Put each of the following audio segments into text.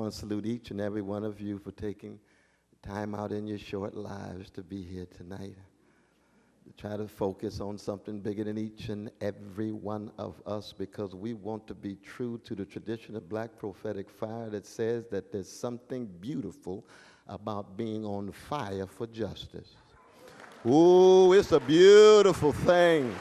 want to salute each and every one of you for taking time out in your short lives to be here tonight. To try to focus on something bigger than each and every one of us, because we want to be true to the tradition of Black Prophetic Fire that says that there's something beautiful about being on fire for justice. Ooh, it's a beautiful thing.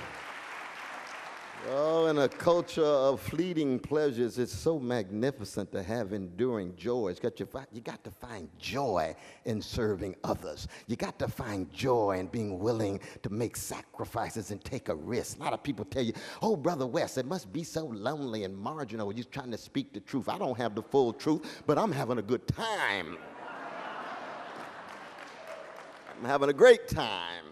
Oh, in a culture of fleeting pleasures, it's so magnificent to have enduring joys. You got to find joy in serving others. You got to find joy in being willing to make sacrifices and take a risk. A lot of people tell you, oh, Brother West, it must be so lonely and marginal. You're trying to speak the truth. I don't have the full truth, but I'm having a good time. I'm having a great time.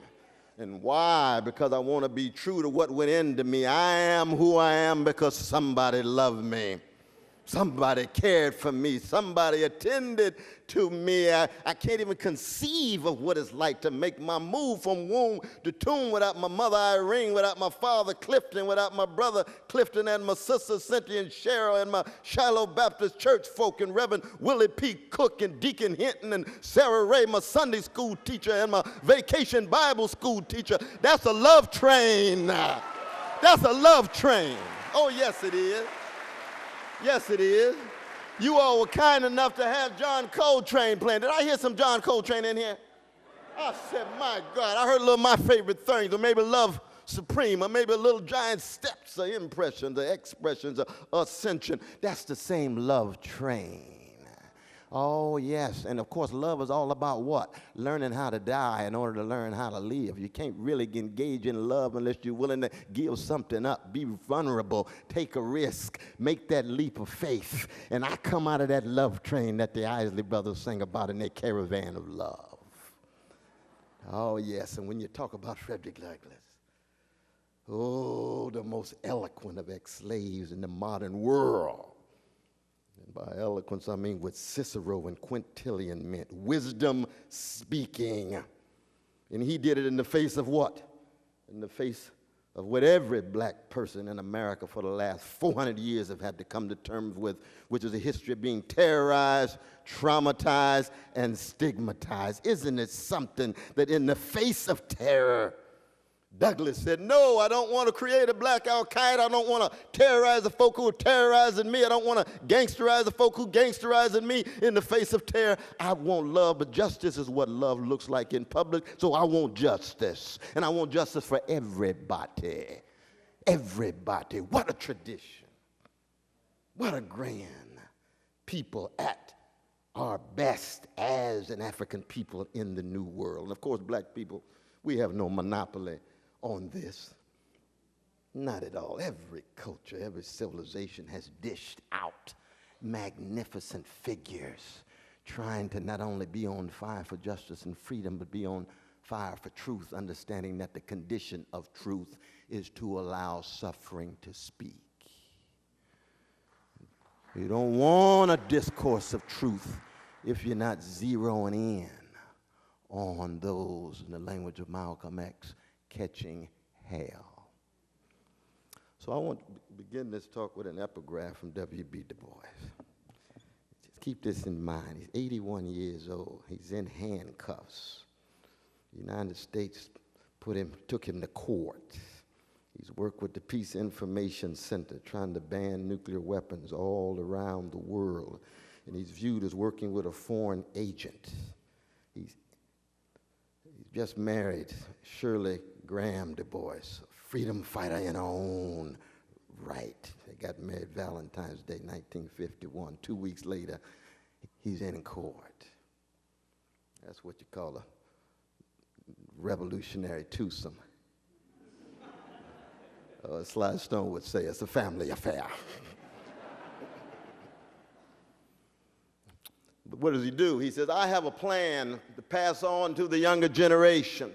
And why? Because I want to be true to what went into me. I am who I am because somebody loved me. Somebody cared for me. Somebody attended to me. I can't even conceive of what it's like to make my move from womb to tomb without my mother Irene, without my father Clifton, without my brother Clifton, and my sisters Cynthia and Cheryl, and my Shiloh Baptist church folk, and Reverend Willie P. Cook, and Deacon Hinton, and Sarah Ray, my Sunday school teacher, and my vacation Bible school teacher. That's a love train. That's a love train. Oh, yes, it is. Yes, it is. You all were kind enough to have John Coltrane playing. Did I hear some John Coltrane in here? I said, my God, I heard a little of my favorite things, or maybe Love Supreme, or maybe a little Giant Steps, or Impressions, or Expressions, or Ascension. That's the same love train. Oh, yes. And, of course, love is all about what? Learning how to die in order to learn how to live. You can't really engage in love unless you're willing to give something up, be vulnerable, take a risk, make that leap of faith. And I come out of that love train that the Isley Brothers sing about in their Caravan of Love. Oh, yes. And when you talk about Frederick Douglass, oh, the most eloquent of ex-slaves in the modern world. By eloquence, I mean what Cicero and Quintilian meant. Wisdom speaking. And he did it in the face of what? In the face of what every black person in America for the last 400 years have had to come to terms with, which is a history of being terrorized, traumatized, and stigmatized. Isn't it something that in the face of terror, Douglass said, no, I don't want to create a black Al-Qaeda. I don't want to terrorize the folk who are terrorizing me. I don't want to gangsterize the folk who gangsterizing me in the face of terror. I want love, but justice is what love looks like in public, so I want justice. And I want justice for everybody. Everybody. What a tradition. What a grand people at our best as an African people in the New World. And of course, black people, we have no monopoly on this. Not at all. Every culture, every civilization has dished out magnificent figures trying to not only be on fire for justice and freedom, but be on fire for truth, understanding that the condition of truth is to allow suffering to speak. You don't want a discourse of truth if you're not zeroing in on those, in the language of Malcolm X, catching hell. So I want to begin this talk with an epigraph from W.B. Du Bois. Just keep this in mind. He's 81 years old. He's in handcuffs. The United States took him to court. He's worked with the Peace Information Center trying to ban nuclear weapons all around the world. And he's viewed as working with a foreign agent. He's just married Shirley Graham Du Bois, a freedom fighter in her own right. They got married Valentine's Day, 1951. 2 weeks later, he's in court. That's what you call a revolutionary twosome. Sly Stone would say it's a family affair. But what does he do? He says, I have a plan to pass on to the younger generation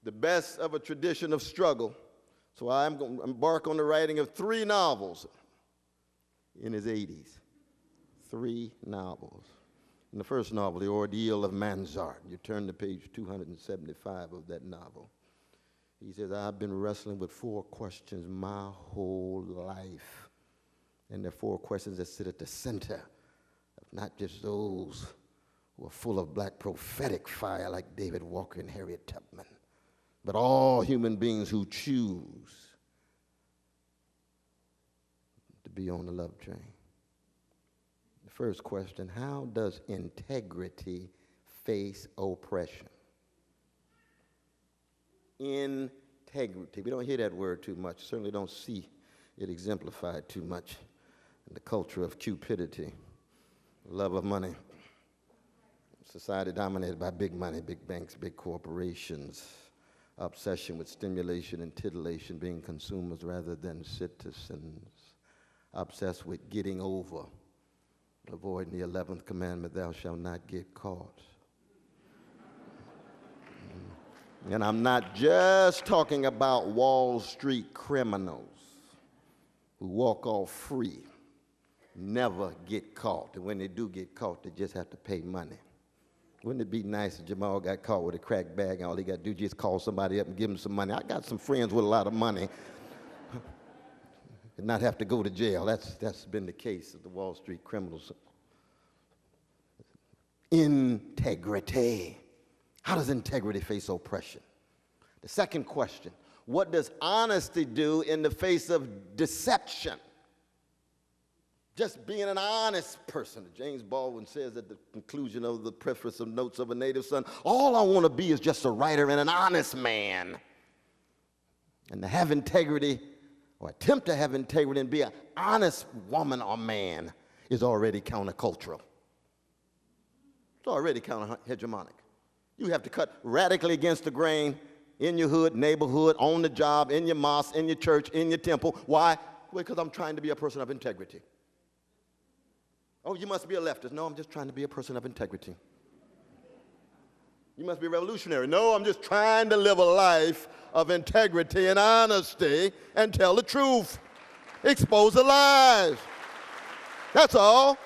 the best of a tradition of struggle. So I'm going to embark on the writing of 3 novels in his 80s. 3 novels. In the first novel, The Ordeal of Manzart, you turn to page 275 of that novel. He says, I've been wrestling with 4 questions my whole life. And there are 4 questions that sit at the center of not just those who are full of black prophetic fire like David Walker and Harriet Tubman, but all human beings who choose to be on the love train. The first question, how does integrity face oppression? Integrity. We don't hear that word too much. Certainly don't see it exemplified too much in the culture of cupidity, love of money. Society dominated by big money, big banks, big corporations, obsession with stimulation and titillation, being consumers rather than citizens, obsessed with getting over, avoiding the 11th commandment, thou shalt not get caught. And I'm not just talking about Wall Street criminals who walk off free, never get caught. And when they do get caught, they just have to pay money. Wouldn't it be nice if Jamal got caught with a crack bag and all he got to do is just call somebody up and give him some money? I got some friends with a lot of money and not have to go to jail. That's been the case of the Wall Street criminals. Integrity. How does integrity face oppression? The second question, what does honesty do in the face of deception? Just being an honest person. James Baldwin says at the conclusion of the preface of Notes of a Native Son, all I want to be is just a writer and an honest man. And to have integrity, or attempt to have integrity and be an honest woman or man is already countercultural. It's already counter-hegemonic. You have to cut radically against the grain in your hood, neighborhood, on the job, in your mosque, in your church, in your temple. Why? Because I'm trying to be a person of integrity. Oh, you must be a leftist. No, I'm just trying to be a person of integrity. You must be revolutionary. No, I'm just trying to live a life of integrity and honesty and tell the truth. Expose the lies. That's all.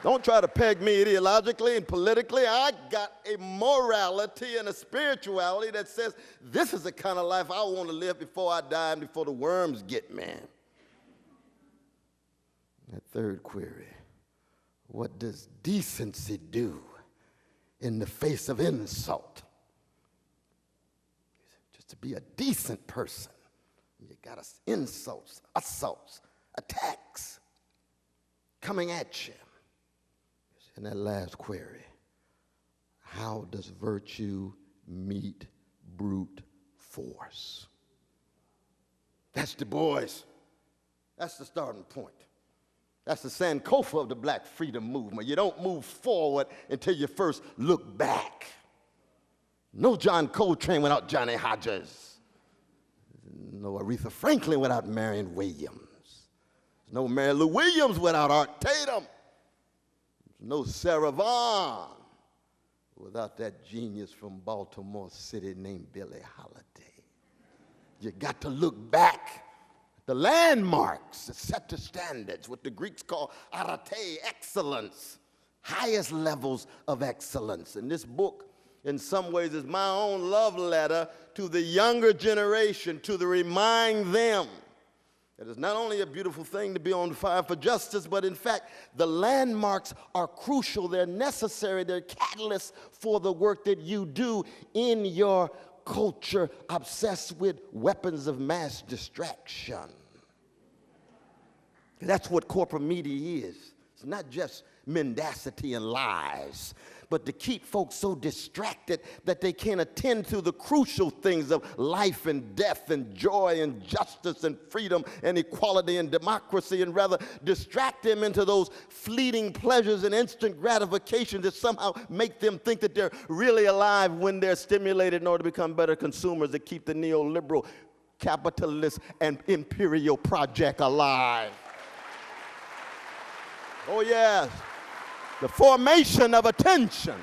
Don't try to peg me ideologically and politically. I got a morality and a spirituality that says this is the kind of life I want to live before I die and before the worms get me. That third query, what does decency do in the face of insult? Just to be a decent person, you got insults, assaults, attacks coming at you. And that last query, how does virtue meet brute force? That's Du Bois. That's the starting point. That's the Sankofa of the Black freedom movement. You don't move forward until you first look back. No John Coltrane without Johnny Hodges. No Aretha Franklin without Marion Williams. No Mary Lou Williams without Art Tatum. No Sarah Vaughan without that genius from Baltimore City named Billie Holiday. You got to look back. The landmarks that set the standards, what the Greeks call arete, excellence, highest levels of excellence. And this book, in some ways, is my own love letter to the younger generation, to remind them that it's not only a beautiful thing to be on fire for justice, but in fact, the landmarks are crucial. They're necessary. They're catalysts for the work that you do in your culture obsessed with weapons of mass distraction. That's what corporate media is. It's not just mendacity and lies, but to keep folks so distracted that they can't attend to the crucial things of life and death and joy and justice and freedom and equality and democracy, and rather distract them into those fleeting pleasures and instant gratification that somehow make them think that they're really alive when they're stimulated in order to become better consumers that keep the neoliberal, capitalist, and imperial project alive. Oh, yes. The formation of attention.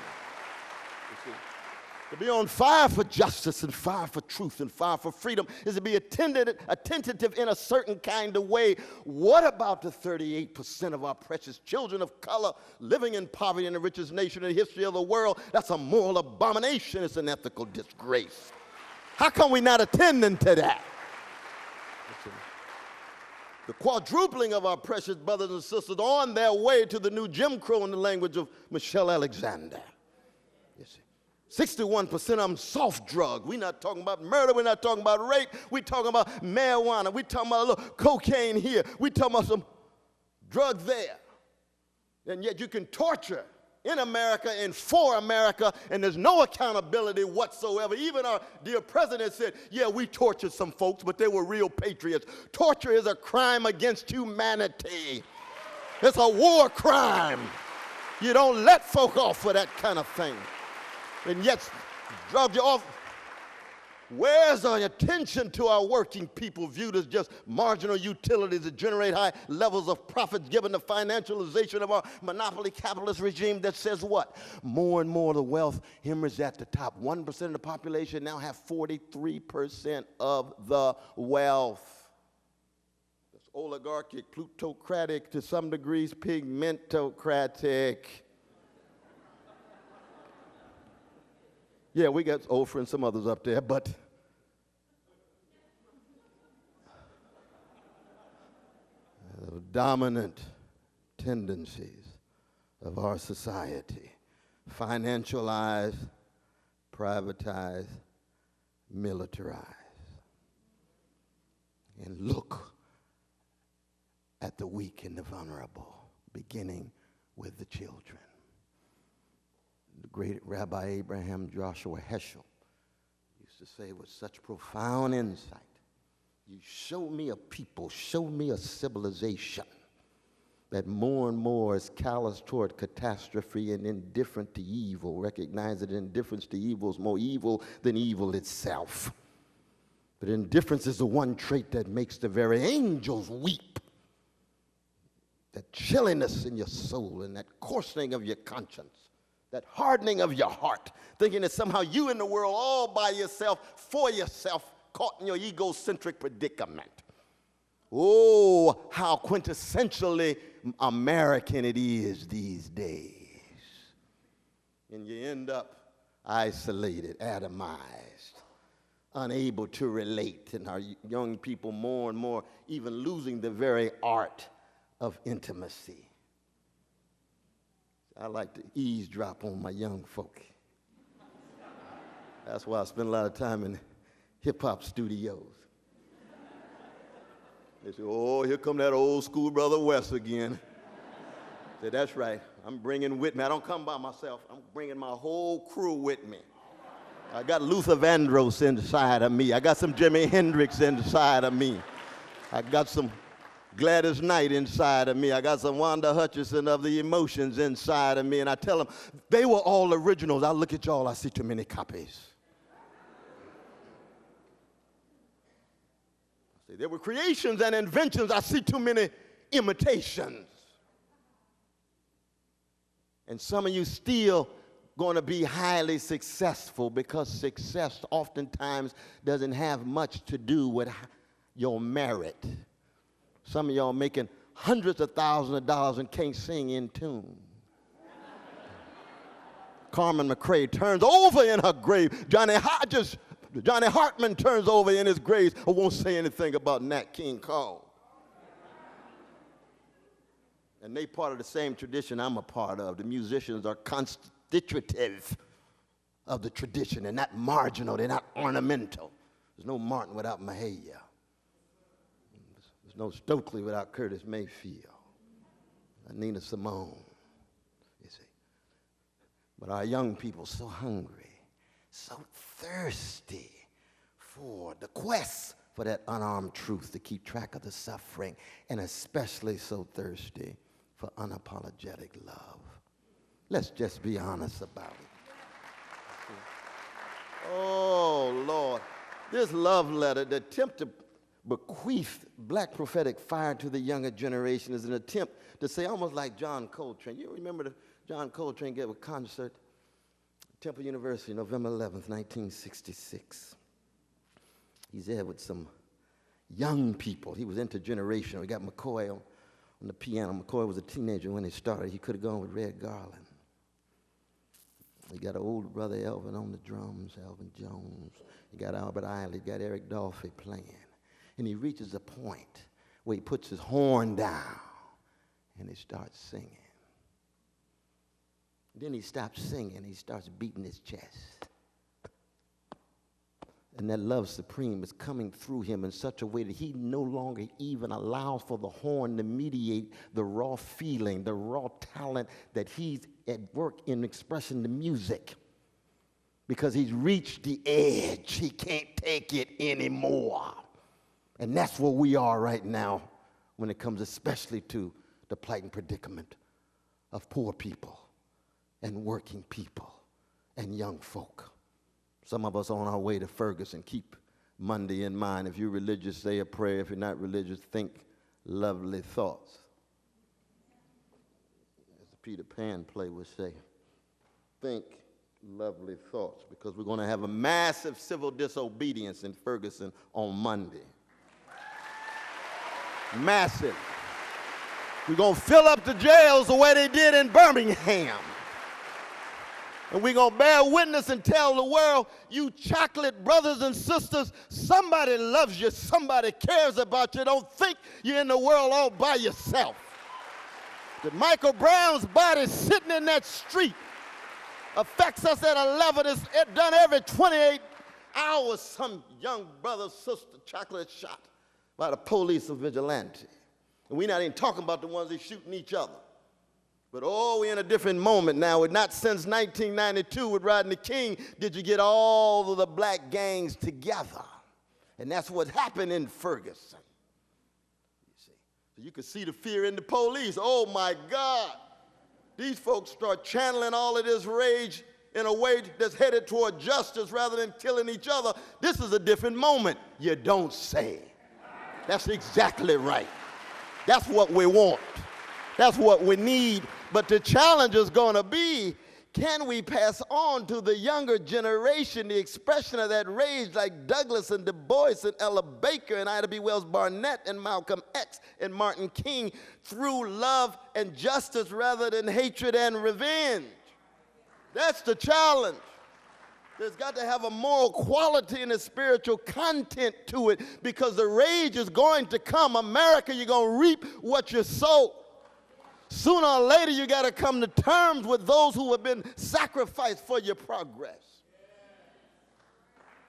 To be on fire for justice and fire for truth and fire for freedom is to be attentive in a certain kind of way. What about the 38% of our precious children of color living in poverty in the richest nation in the history of the world? That's a moral abomination. It's an ethical disgrace. How come we're not attending to that? The quadrupling of our precious brothers and sisters on their way to the new Jim Crow in the language of Michelle Alexander. You see. 61% of them soft drug. We're not talking about murder. We're not talking about rape. We're talking about marijuana. We're talking about a little cocaine here. We're talking about some drug there. And yet you can torture in America and for America, and there's no accountability whatsoever. Even our dear president said, yeah, we tortured some folks, but they were real patriots. Torture is a crime against humanity. It's a war crime. You don't let folk off for that kind of thing. And yet, drug you off. Where's our attention to our working people viewed as just marginal utilities that generate high levels of profits given the financialization of our monopoly capitalist regime that says what? More and more of the wealth hemorrhage at the top. 1% of the population now have 43% of the wealth. It's oligarchic, plutocratic, to some degrees pigmentocratic. Yeah, we got Oprah and some others up there, but the dominant tendencies of our society: financialize, privatize, militarize. And look at the weak and the vulnerable, beginning with the children. The great Rabbi Abraham Joshua Heschel used to say with such profound insight, you show me a people, show me a civilization that more and more is callous toward catastrophe and indifferent to evil. Recognize that indifference to evil is more evil than evil itself. But indifference is the one trait that makes the very angels weep. That chilliness in your soul and that coarsening of your conscience, that hardening of your heart, thinking that somehow you in the world all by yourself, for yourself, caught in your egocentric predicament. Oh, how quintessentially American it is these days. And you end up isolated, atomized, unable to relate, and our young people more and more even losing the very art of intimacy. I like to eavesdrop on my young folk. That's why I spend a lot of time in hip-hop studios. They say, oh, here come that old school brother West again. I say, that's right. I'm bringing with me. I don't come by myself. I'm bringing my whole crew with me. I got Luther Vandross inside of me. I got some Jimi Hendrix inside of me. I got some Gladys Knight inside of me. I got some Wanda Hutchinson of the Emotions inside of me. And I tell them, they were all originals. I look at y'all, I see too many copies. I say, there were creations and inventions. I see too many imitations. And some of you still going to be highly successful because success oftentimes doesn't have much to do with your merit. Some of y'all making hundreds of thousands of dollars and can't sing in tune. Carmen McRae turns over in her grave. Johnny Hartman turns over in his grave and won't say anything about Nat King Cole. And they part of the same tradition I'm a part of. The musicians are constitutive of the tradition. They're not marginal. They're not ornamental. There's no Martin without Mahalia. No Stokely without Curtis Mayfield, Nina Simone, you see. But our young people so hungry, so thirsty for the quest for that unarmed truth to keep track of the suffering, and especially so thirsty for unapologetic love. Let's just be honest about it. Oh, Lord. This love letter, the attempt to bequeath Black Prophetic Fire to the younger generation is an attempt to say, almost like John Coltrane. You remember the John Coltrane gave a concert at Temple University, November 11th, 1966. He's there with some young people. He was intergenerational. We got McCoy on the piano. McCoy was a teenager when he started. He could have gone with Red Garland. You got an older brother, Elvin, on the drums, Elvin Jones. You got Albert Eiley, you got Eric Dolphy playing. And he reaches a point where he puts his horn down and he starts singing. Then he stops singing, he starts beating his chest. And that love supreme is coming through him in such a way that he no longer even allows for the horn to mediate the raw feeling, the raw talent that he's at work in expressing the music. Because he's reached the edge. He can't take it anymore. And that's where we are right now when it comes especially to the plight and predicament of poor people and working people and young folk. Some of us on our way to Ferguson. Keep Monday in mind. If you're religious, say a prayer. If you're not religious, think lovely thoughts. As the Peter Pan play would say, think lovely thoughts, because we're going to have a massive civil disobedience in Ferguson on Monday. Massive. We're going to fill up the jails the way they did in Birmingham. And we're going to bear witness and tell the world, you chocolate brothers and sisters, somebody loves you, somebody cares about you. Don't think you're in the world all by yourself. That Michael Brown's body sitting in that street affects us at a level that's done every 28 hours. Some young brother, sister, chocolate shot by the police or vigilante. And we're not even talking about the ones that shooting each other. But oh, we're in a different moment now. Not since 1992 with Rodney King did you get all of the black gangs together. And that's what happened in Ferguson. You see. So you can see the fear in the police. Oh my God. These folks start channeling all of this rage in a way that's headed toward justice rather than killing each other. This is a different moment. You don't say. That's exactly right. That's what we want. That's what we need. But the challenge is going to be, can we pass on to the younger generation the expression of that rage like Douglass and Du Bois and Ella Baker and Ida Wells-Barnett and Malcolm X and Martin King through love and justice rather than hatred and revenge? That's the challenge. There's got to have a moral quality and a spiritual content to it, because the rage is going to come. America, you're going to reap what you sow. Sooner or later, you got to come to terms with those who have been sacrificed for your progress.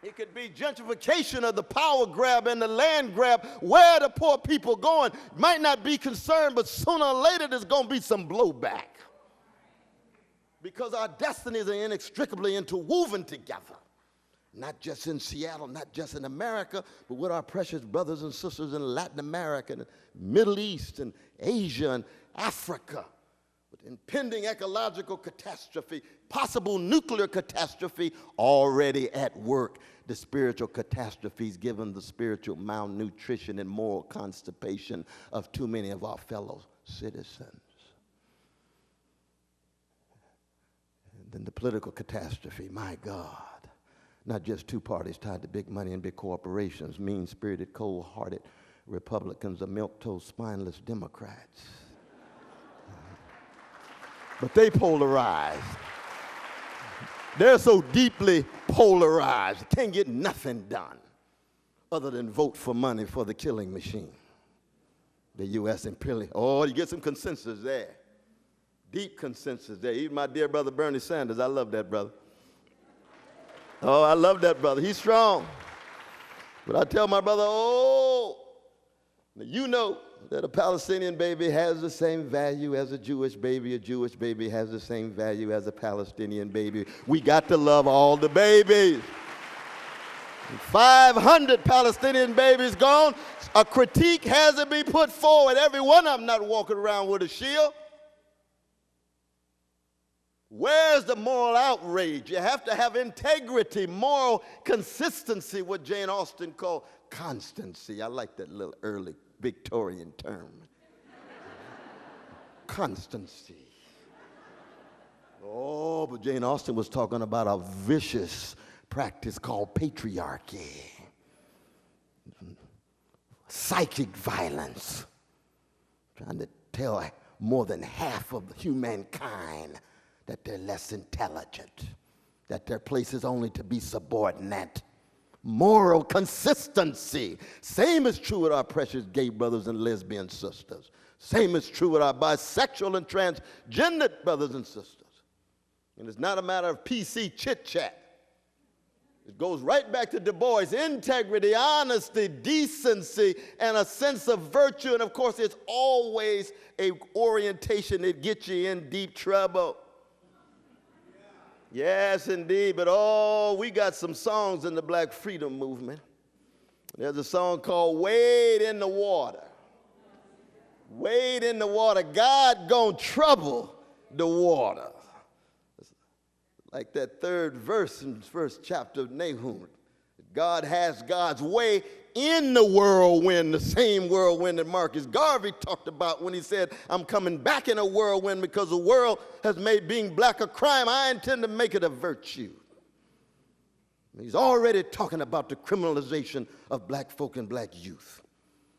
It could be gentrification of the power grab and the land grab. Where are the poor people going? Might not be concerned, but sooner or later, there's going to be some blowback. Because our destinies are inextricably interwoven together. Not just in Seattle, not just in America, but with our precious brothers and sisters in Latin America and Middle East and Asia and Africa. With impending ecological catastrophe, possible nuclear catastrophe already at work. The spiritual catastrophes given the spiritual malnutrition and moral constipation of too many of our fellow citizens. And then the political catastrophe, my God. Not just two parties tied to big money and big corporations, mean-spirited, cold-hearted Republicans or milk-toast, spineless Democrats. But they polarized. They're so deeply polarized, can't get nothing done other than vote for money for the killing machine. The U.S. imperial. Oh, you get some consensus there. Deep consensus there. Even my dear brother Bernie Sanders, I love that brother. Oh, I love that brother. He's strong. But I tell my brother, oh, you know that a Palestinian baby has the same value as a Jewish baby. A Jewish baby has the same value as a Palestinian baby. We got to love all the babies. 500 Palestinian babies gone. A critique has to be put forward. Every one of them not walking around with a shield. Where's the moral outrage? You have to have integrity, moral consistency, what Jane Austen called constancy. I like that little early Victorian term. Constancy. Oh, but Jane Austen was talking about a vicious practice called patriarchy. Psychic violence. Trying to tell more than half of humankind that they're less intelligent, that their place is only to be subordinate, moral consistency. Same is true with our precious gay brothers and lesbian sisters. Same is true with our bisexual and transgender brothers and sisters. And it's not a matter of PC chit-chat. It goes right back to Du Bois: integrity, honesty, decency, and a sense of virtue. And of course, it's always an orientation that gets you in deep trouble. Yes, indeed. But we got some songs in the Black Freedom Movement. There's a song called Wade in the Water. Wade in the water. God gonna trouble the water. Like that third verse in the first chapter of Nahum. God has God's way in the whirlwind, the same whirlwind that Marcus Garvey talked about when he said, I'm coming back in a whirlwind because the world has made being black a crime. I intend to make it a virtue. He's already talking about the criminalization of black folk and black youth.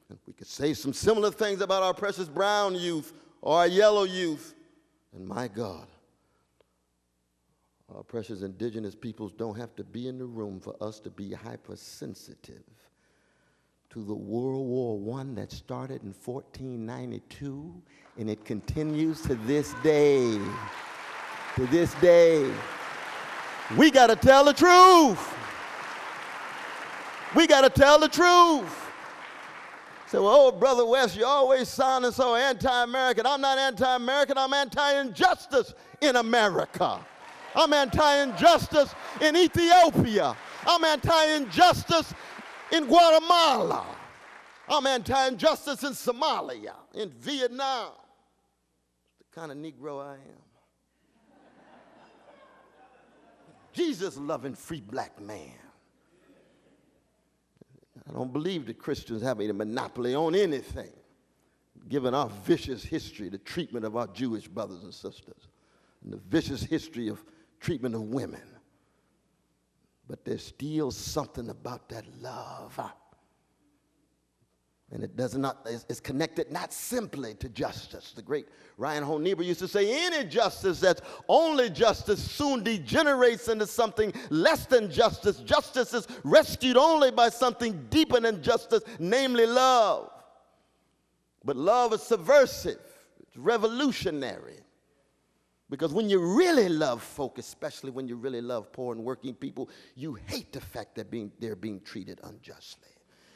And we could say some similar things about our precious brown youth or our yellow youth. And my God, our precious indigenous peoples don't have to be in the room for us to be hypersensitive to the World War I that started in 1492, and it continues to this day. To this day. We got to tell the truth. We got to tell the truth. So, oh, Brother West, you're always sounding so anti-American. I'm not anti-American. I'm anti-injustice in America. I'm anti-injustice in Ethiopia. I'm anti-injustice in Guatemala. I'm anti-injustice in Somalia, in Vietnam. It's the kind of Negro I am. Jesus-loving free black man. I don't believe that Christians have a monopoly on anything, given our vicious history, the treatment of our Jewish brothers and sisters, and the vicious history of treatment of women. But there's still something about that love. And it's connected not simply to justice. The great Reinhold Niebuhr used to say, any justice that's only justice soon degenerates into something less than justice. Justice is rescued only by something deeper than justice, namely love. But love is subversive. It's revolutionary. Because when you really love folk, especially when you really love poor and working people, you hate the fact that they're being treated unjustly.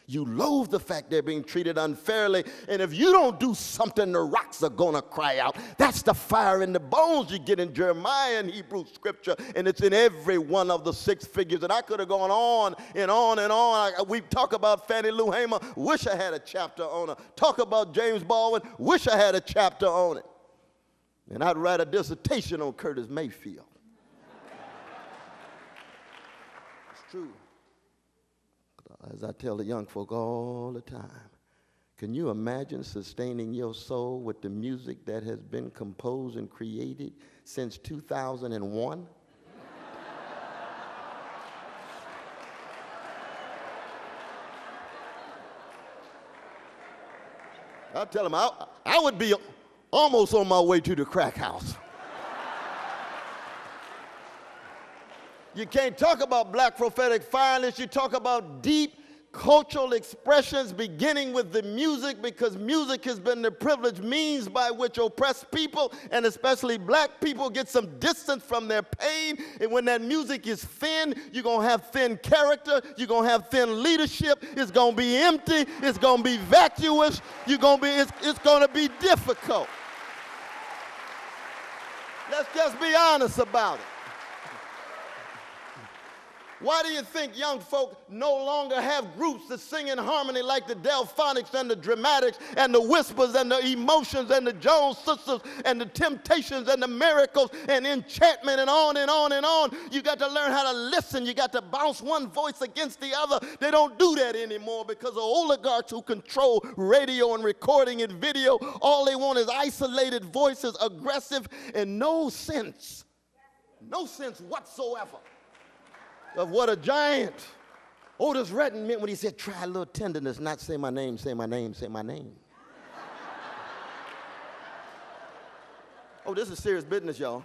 You loathe the fact they're being treated unfairly. And if you don't do something, the rocks are going to cry out. That's the fire in the bones you get in Jeremiah and Hebrew scripture. And it's in every one of the 6 figures. And I could have gone on and on and on. We talk about Fannie Lou Hamer. Wish I had a chapter on her. Talk about James Baldwin. Wish I had a chapter on it. And I'd write a dissertation on Curtis Mayfield. It's true. As I tell the young folk all the time, can you imagine sustaining your soul with the music that has been composed and created since 2001? I tell them I would be almost on my way to the crack house. You can't talk about Black Prophetic Fire unless you talk about deep cultural expressions beginning with the music, because music has been the privileged means by which oppressed people, and especially black people, get some distance from their pain. And when that music is thin, you're going to have thin character, you're going to have thin leadership, it's going to be empty, it's going to be vacuous, it's going to be difficult. Let's just be honest about it. Why do you think young folk no longer have groups that sing in harmony like the Delphonics and the Dramatics and the Whispers and the Emotions and the Jones Sisters and the Temptations and the Miracles and Enchantment and on and on and on? You got to learn how to listen. You got to bounce one voice against the other. They don't do that anymore because the oligarchs who control radio and recording and video, all they want is isolated voices, aggressive, and no sense whatsoever of what a giant Otis Redding meant when he said, try a little tenderness, not say my name, say my name, say my name. Oh, this is serious business, y'all.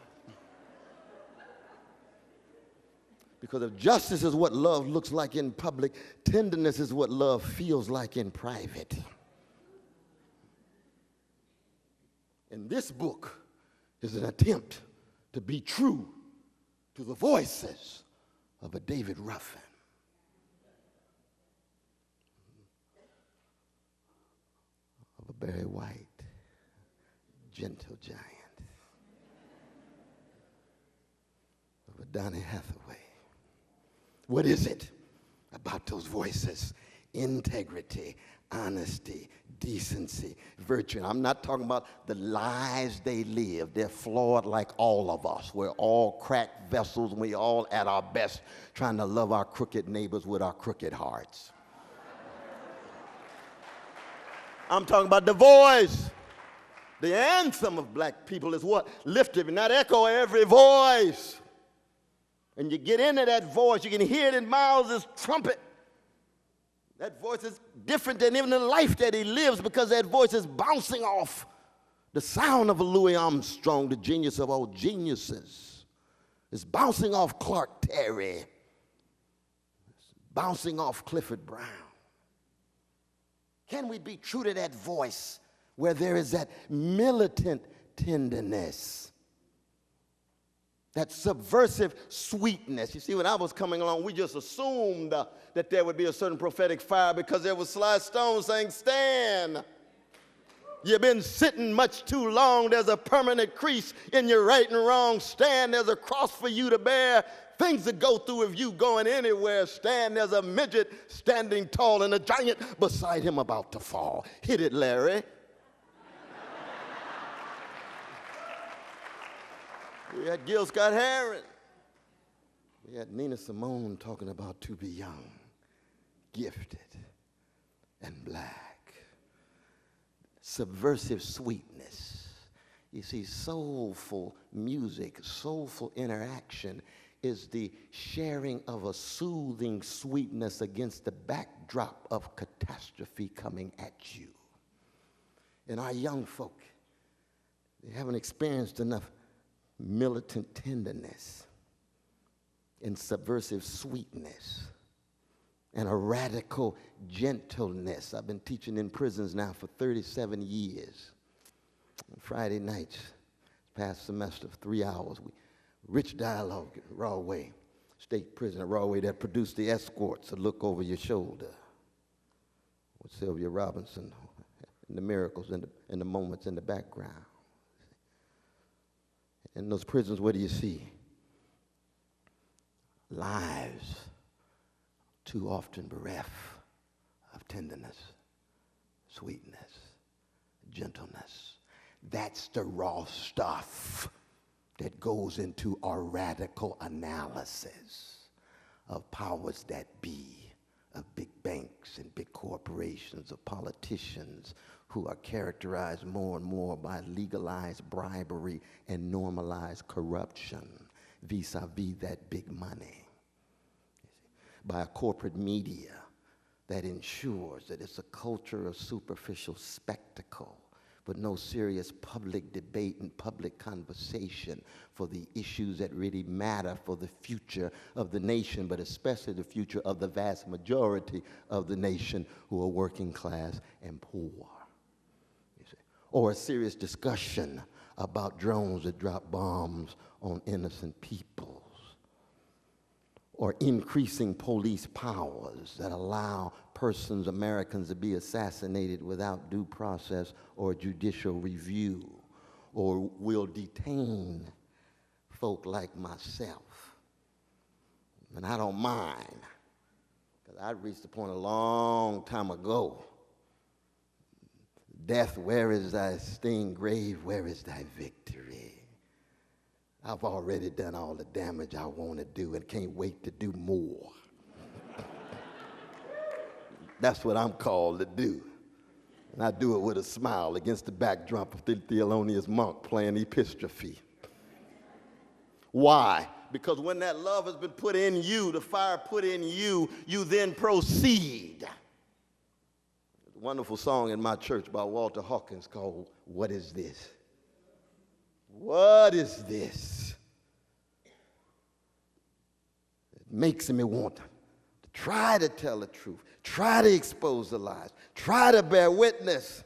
Because if justice is what love looks like in public, tenderness is what love feels like in private. And this book is an attempt to be true to the voices of a David Ruffin. Of a Barry White, gentle giant. Of a Donny Hathaway. What is it about those voices? Integrity, honesty, decency, virtue. And I'm not talking about the lives they live. They're flawed like all of us. We're all cracked vessels, and we all at our best trying to love our crooked neighbors with our crooked hearts. I'm talking about the voice. The anthem of black people is what? Lift it, not echo every voice. And you get into that voice, you can hear it in Miles' trumpet. That voice is different than even the life that he lives, because that voice is bouncing off the sound of a Louis Armstrong, the genius of all geniuses. It's bouncing off Clark Terry. It's bouncing off Clifford Brown. Can we be true to that voice where there is that militant tenderness? That subversive sweetness. You see, when I was coming along, we just assumed that there would be a certain prophetic fire because there was Sly Stone saying, stand. You've been sitting much too long. There's a permanent crease in your right and wrong stand. There's a cross for you to bear. Things to go through if you going anywhere. Stand. There's a midget standing tall and a giant beside him about to fall. Hit it, Larry. We had Gil Scott-Heron. We had Nina Simone talking about to be young, gifted, and black. Subversive sweetness. You see, soulful music, soulful interaction is the sharing of a soothing sweetness against the backdrop of catastrophe coming at you. And our young folk, they haven't experienced enough militant tenderness and subversive sweetness and a radical gentleness. I've been teaching in prisons now for 37 years. On Friday nights, past semester of 3 hours, rich dialogue at Rahway, state prison at Rahway, that produced the escorts, a look over your shoulder with Sylvia Robinson and the miracles and the moments in the background. In those prisons, what do you see? Lives too often bereft of tenderness, sweetness, gentleness. That's the raw stuff that goes into our radical analysis of powers that be, of big banks and big corporations, of politicians who are characterized more and more by legalized bribery and normalized corruption vis-a-vis that big money. By a corporate media that ensures that it's a culture of superficial spectacle, but no serious public debate and public conversation for the issues that really matter for the future of the nation, but especially the future of the vast majority of the nation who are working class and poor. Or a serious discussion about drones that drop bombs on innocent peoples, or increasing police powers that allow persons, Americans, to be assassinated without due process or judicial review, or will detain folk like myself. And I don't mind, because I reached the point a long time ago. Death, where is thy sting? Grave, where is thy victory? I've already done all the damage I want to do and can't wait to do more. That's what I'm called to do. And I do it with a smile against the backdrop of the Thelonious Monk playing Epistrophe. Why? Because when that love has been put in you, the fire put in you, you then proceed. There's a wonderful song in my church by Walter Hawkins called, What Is This? What is this makes me want to try to tell the truth, try to expose the lies, try to bear witness.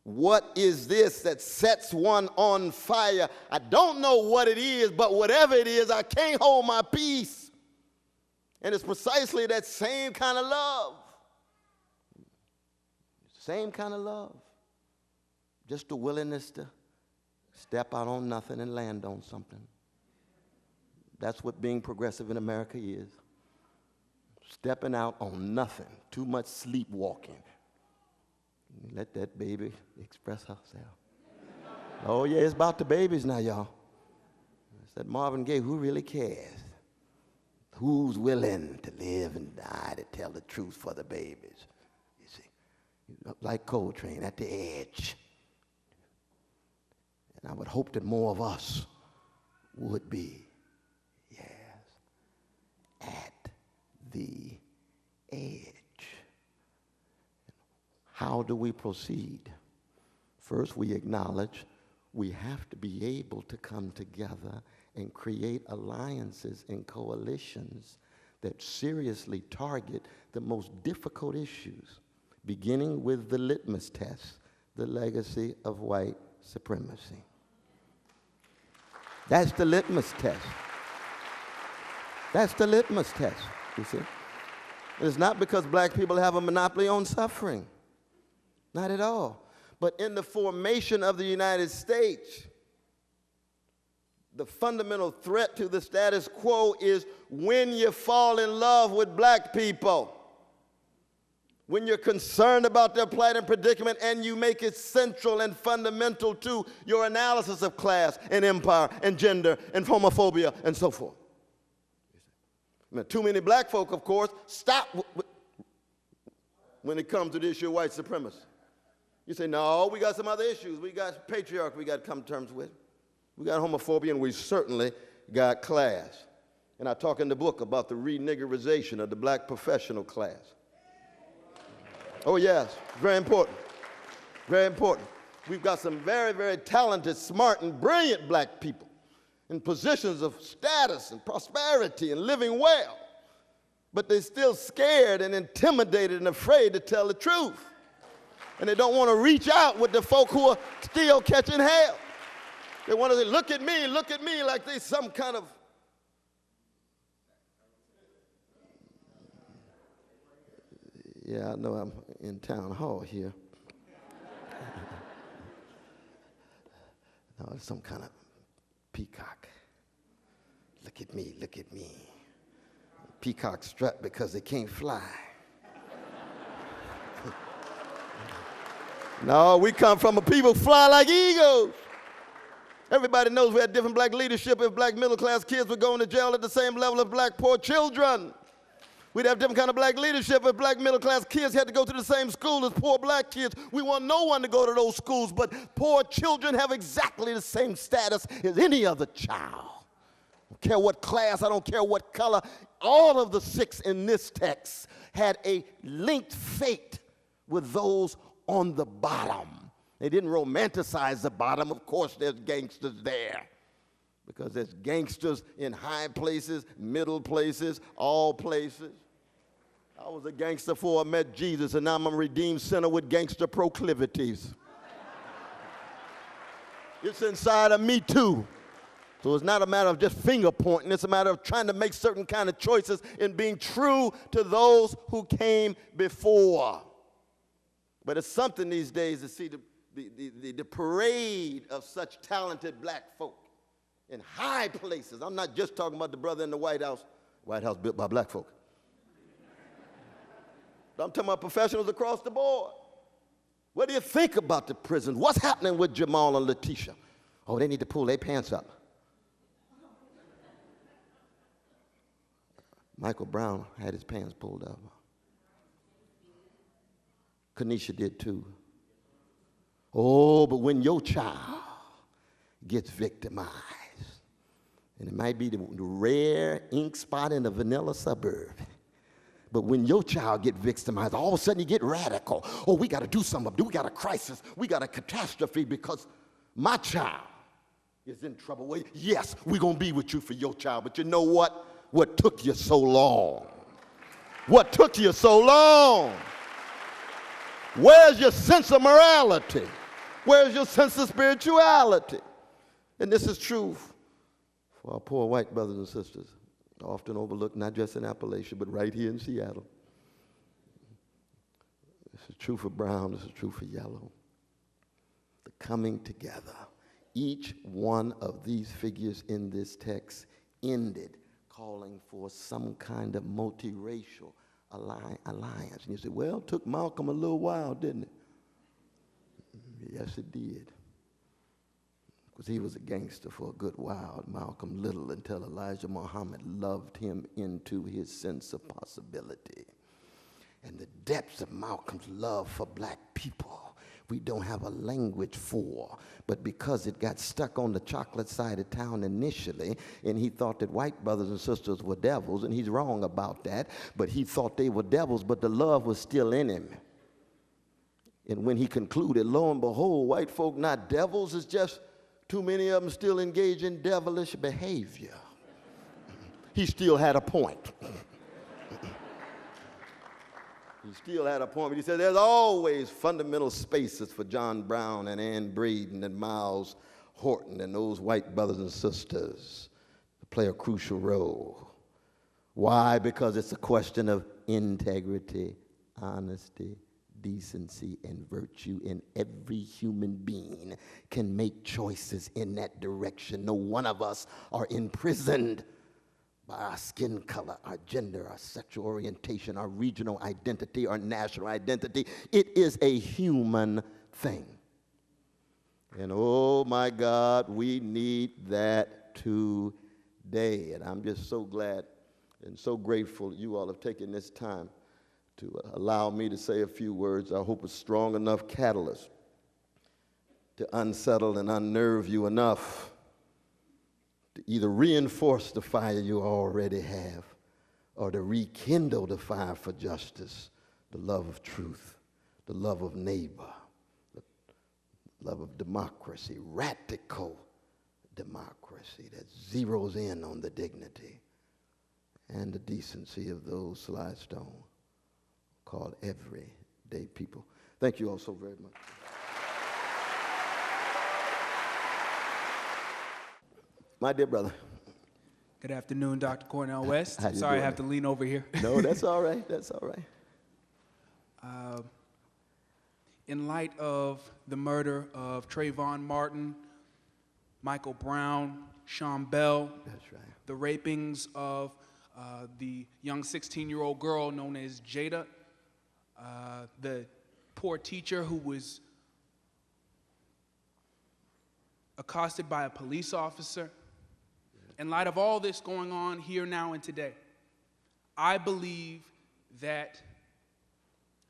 What is this that sets one on fire? I don't know what it is, but whatever it is, I can't hold my peace. And it's precisely that same kind of love. Same kind of love. Just the willingness to step out on nothing and land on something. That's what being progressive in America is. Stepping out on nothing. Too much sleepwalking. Let that baby express herself. Oh, yeah, it's about the babies now, y'all. It's that Marvin Gaye, who really cares? Who's willing to live and die to tell the truth for the babies? You see, like Coltrane, at the edge. And I would hope that more of us would be, yes, at the edge. How do we proceed? First, we acknowledge we have to be able to come together and create alliances and coalitions that seriously target the most difficult issues, beginning with the litmus test, the legacy of white supremacy. That's the litmus test. That's the litmus test, you see. It's not because black people have a monopoly on suffering. Not at all. But in the formation of the United States, the fundamental threat to the status quo is when you fall in love with black people, when you're concerned about their plight and predicament and you make it central and fundamental to your analysis of class and empire and gender and homophobia and so forth. I mean, too many black folk, of course, stop when it comes to the issue of white supremacy. You say, no, we got some other issues. We got patriarchy we got to come to terms with. We got homophobia, and we certainly got class. And I talk in the book about the reniggerization of the black professional class. Oh, yes, very important. Very important. We've got some very, very talented, smart, and brilliant black people in positions of status and prosperity and living well. But they're still scared and intimidated and afraid to tell the truth. And they don't want to reach out with the folk who are still catching hell. They want to say, look at me, like they some kind of. Yeah, I know I'm in town hall here. No, it's some kind of peacock. Look at me, look at me. Peacocks strut because they can't fly. No, we come from a people fly like eagles. Everybody knows we had different black leadership. If black middle class kids were going to jail at the same level as black poor children. We'd have different kind of black leadership if black middle class kids had to go to the same school as poor black kids. We want no one to go to those schools, but poor children have exactly the same status as any other child. I don't care what class, I don't care what color. All of the six in this text had a linked fate with those on the bottom. They didn't romanticize the bottom. Of course, there's gangsters there because there's gangsters in high places, middle places, all places. I was a gangster before I met Jesus, and now I'm a redeemed sinner with gangster proclivities. It's inside of me too. So it's not a matter of just finger pointing. It's a matter of trying to make certain kind of choices and being true to those who came before. But it's something these days to see the parade of such talented black folk in high places. I'm not just talking about the brother in the White House built by black folk. I'm talking about professionals across the board. What do you think about the prison? What's happening with Jamal and Letitia? Oh, they need to pull their pants up. Michael Brown had his pants pulled up. Kanisha did too. Oh, but when your child gets victimized, and it might be the rare ink spot in the vanilla suburb, but when your child gets victimized, all of a sudden you get radical. Oh, we got to do something. We got a crisis. We got a catastrophe because my child is in trouble. Well, yes, we're going to be with you for your child, but you know what? what took you so long? What took you so long? Where's your sense of morality? Where's your sense of spirituality? And this is true for our poor white brothers and sisters, often overlooked not just in Appalachia, but right here in Seattle. This is true for brown, this is true for yellow. The coming together. Each one of these figures in this text ended calling for some kind of multiracial alliance. And you say, well, it took Malcolm a little while, didn't it? Yes, it did. Because he was a gangster for a good while, Malcolm Little, until Elijah Muhammad loved him into his sense of possibility. And the depths of Malcolm's love for black people, we don't have a language for, but because it got stuck on the chocolate side of town initially, and he thought that white brothers and sisters were devils, and he's wrong about that, but he thought they were devils, but the love was still in him. And when he concluded, lo and behold, white folk not devils, it's just too many of them still engage in devilish behavior. He still had a point. He still had a point, but he said there's always fundamental spaces for John Brown and Ann Braden and Miles Horton and those white brothers and sisters to play a crucial role. Why? Because it's a question of integrity, honesty, decency, and virtue, and every human being can make choices in that direction. No one of us are imprisoned by our skin color, our gender, our sexual orientation, our regional identity, our national identity. It is a human thing. And oh my God, we need that today. And I'm just so glad and so grateful you all have taken this time to allow me to say a few words. I hope a strong enough catalyst to unsettle and unnerve you enough to either reinforce the fire you already have or to rekindle the fire for justice, the love of truth, the love of neighbor, the love of democracy, radical democracy that zeroes in on the dignity and the decency of those Sly Stone called everyday people. Thank you all so very much. My dear brother. Good afternoon, Dr. Cornel West. Sorry I have to lean over here. No, that's all right. That's all right. In light of the murder of Trayvon Martin, Michael Brown, Sean Bell, that's right, the rapings of the young 16-year-old girl known as Jada, the poor teacher who was accosted by a police officer. In light of all this going on here, now, and today, I believe that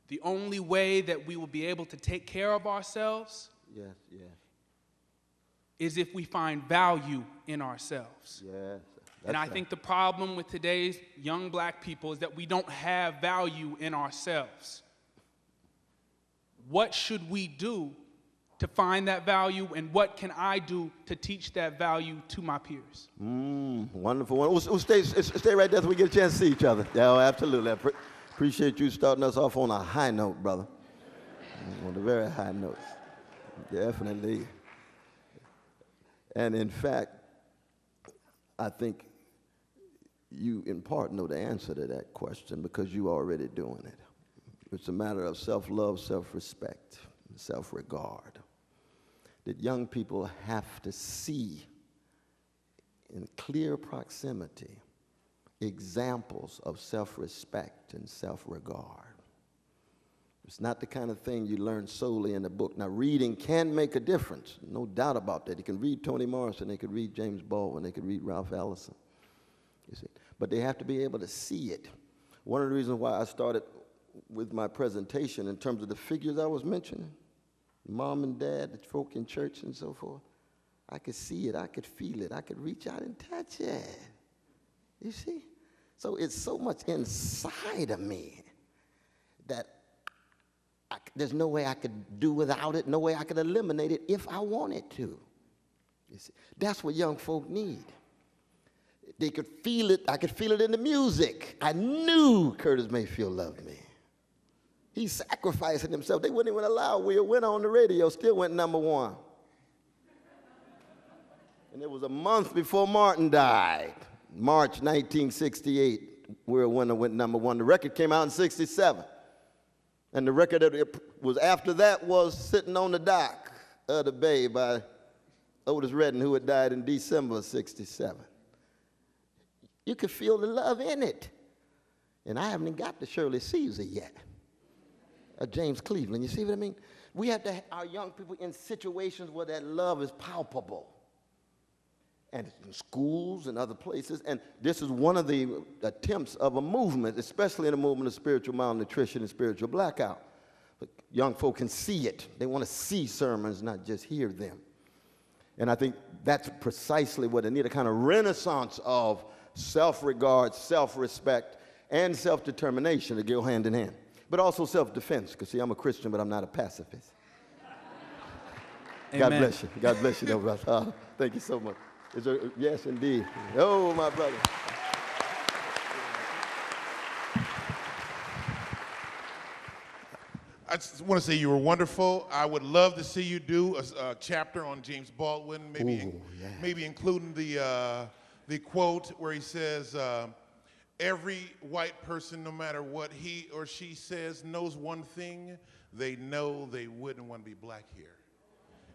the only way that we will be able to take care of ourselves is if we find value in ourselves. Yes. And I think the problem with today's young black people is that we don't have value in ourselves. What should we do to find that value, and what can I do to teach that value to my peers? Wonderful. We'll stay right there so we get a chance to see each other. Yeah, oh, absolutely. I appreciate you starting us off on a high note, brother. On a very high note. Definitely. And in fact, I think you in part know the answer to that question because you're already doing it. It's a matter of self-love, self-respect, self-regard. That young people have to see in clear proximity examples of self-respect and self-regard. It's not the kind of thing you learn solely in a book. Now, reading can make a difference, no doubt about that. You can read Toni Morrison, they could read James Baldwin, they could read Ralph Ellison, you see. But they have to be able to see it. One of the reasons why I started with my presentation in terms of the figures I was mentioning, mom and dad, the folk in church and so forth, I could see it, I could feel it, I could reach out and touch it. You see? So it's so much inside of me that there's no way I could do without it, no way I could eliminate it if I wanted to. You see? That's what young folk need. They could feel it. I could feel it in the music. I knew Curtis Mayfield loved me. He's sacrificing himself. They wouldn't even allow Will Win on the radio, still went #1. And it was a month before Martin died, March 1968, Will Winner went #1. The record came out in 67. And the record that was after that was Sitting on the Dock of the Bay by Otis Redding, who had died in December of 67. You could feel the love in it. And I haven't even got to Shirley Caesar yet. James Cleveland, you see what I mean? We have to have our young people in situations where that love is palpable. And in schools and other places. And this is one of the attempts of a movement, especially in the movement of spiritual malnutrition and spiritual blackout. But young folk can see it. They want to see sermons, not just hear them. And I think that's precisely what they need, a kind of renaissance of self-regard, self-respect, and self-determination to go hand in hand. But also self-defense, because see, I'm a Christian, but I'm not a pacifist. Amen. God bless you. God bless you, brother. Thank you so much. Yes, indeed. Oh, my brother. I just want to say you were wonderful. I would love to see you do a chapter on James Baldwin, maybe including the quote where he says, every white person, no matter what he or she says, knows one thing: they know they wouldn't want to be black here.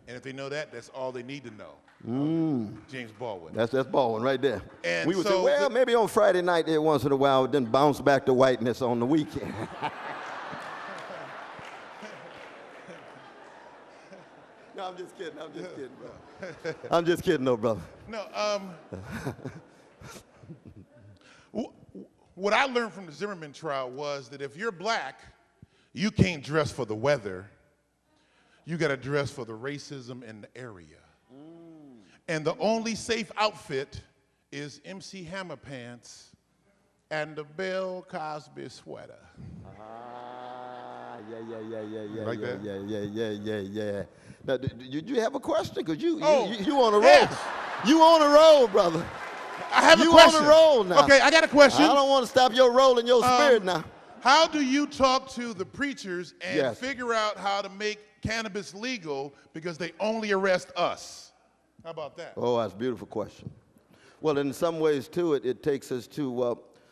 And if they know that, that's all they need to know. James Baldwin. That's Baldwin right there. And we would so say, well, maybe on Friday night there once in a while, then bounce back to whiteness on the weekend. No, I'm just kidding. I'm just kidding, bro. I'm just kidding, though, brother. No, what I learned from the Zimmerman trial was that if you're black, you can't dress for the weather. You got to dress for the racism in the area. And the only safe outfit is MC Hammer pants and the Bill Cosby sweater. Yeah. Like that? Yeah. Now, did you have a question? Because you on a roll. Yes. You on a roll, brother. I have a You question. on a roll now. Okay, I got a question. I don't want to stop your roll and your spirit now. How do you talk to the preachers and Yes. figure out how to make cannabis legal because they only arrest us? How about that? Oh, that's a beautiful question. Well, in some ways, too, it takes us to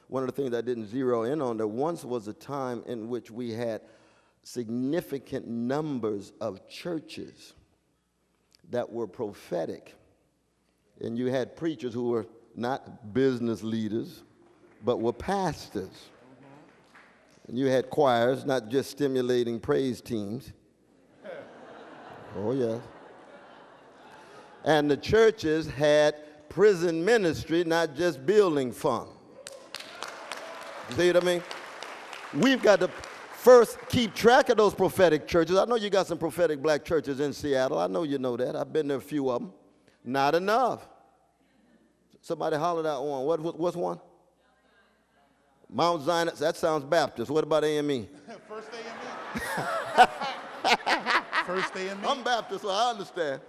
one of the things I didn't zero in on. There once was a time in which we had significant numbers of churches that were prophetic. And you had preachers who were not business leaders, but were pastors. And you had choirs, not just stimulating praise teams. Oh, yes. And the churches had prison ministry, not just building fund. See what I mean? We've got to first keep track of those prophetic churches. I know you got some prophetic black churches in Seattle. I know you know that. I've been there a few of them. Not enough. Somebody hollered out one. What's one? Mount Zion. That sounds Baptist. What about AME? First AME. First AME. I'm Baptist, so I understand.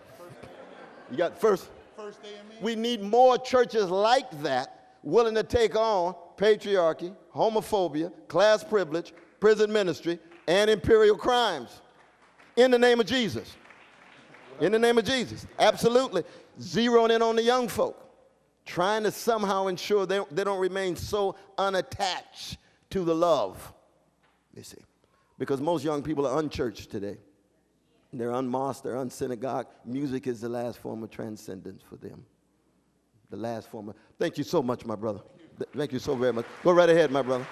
You got first. First AME. We need more churches like that, willing to take on patriarchy, homophobia, class privilege, prison ministry, and imperial crimes. In the name of Jesus. In the name of Jesus. Absolutely. Zeroing in on the young folk. Trying to somehow ensure they don't remain so unattached to the love. You see. Because most young people are unchurched today. They're unmosqued, they're unsynagogued. Music is the last form of transcendence for them. The last form of... Thank you so much, my brother. Thank you so very much. Go right ahead, my brother.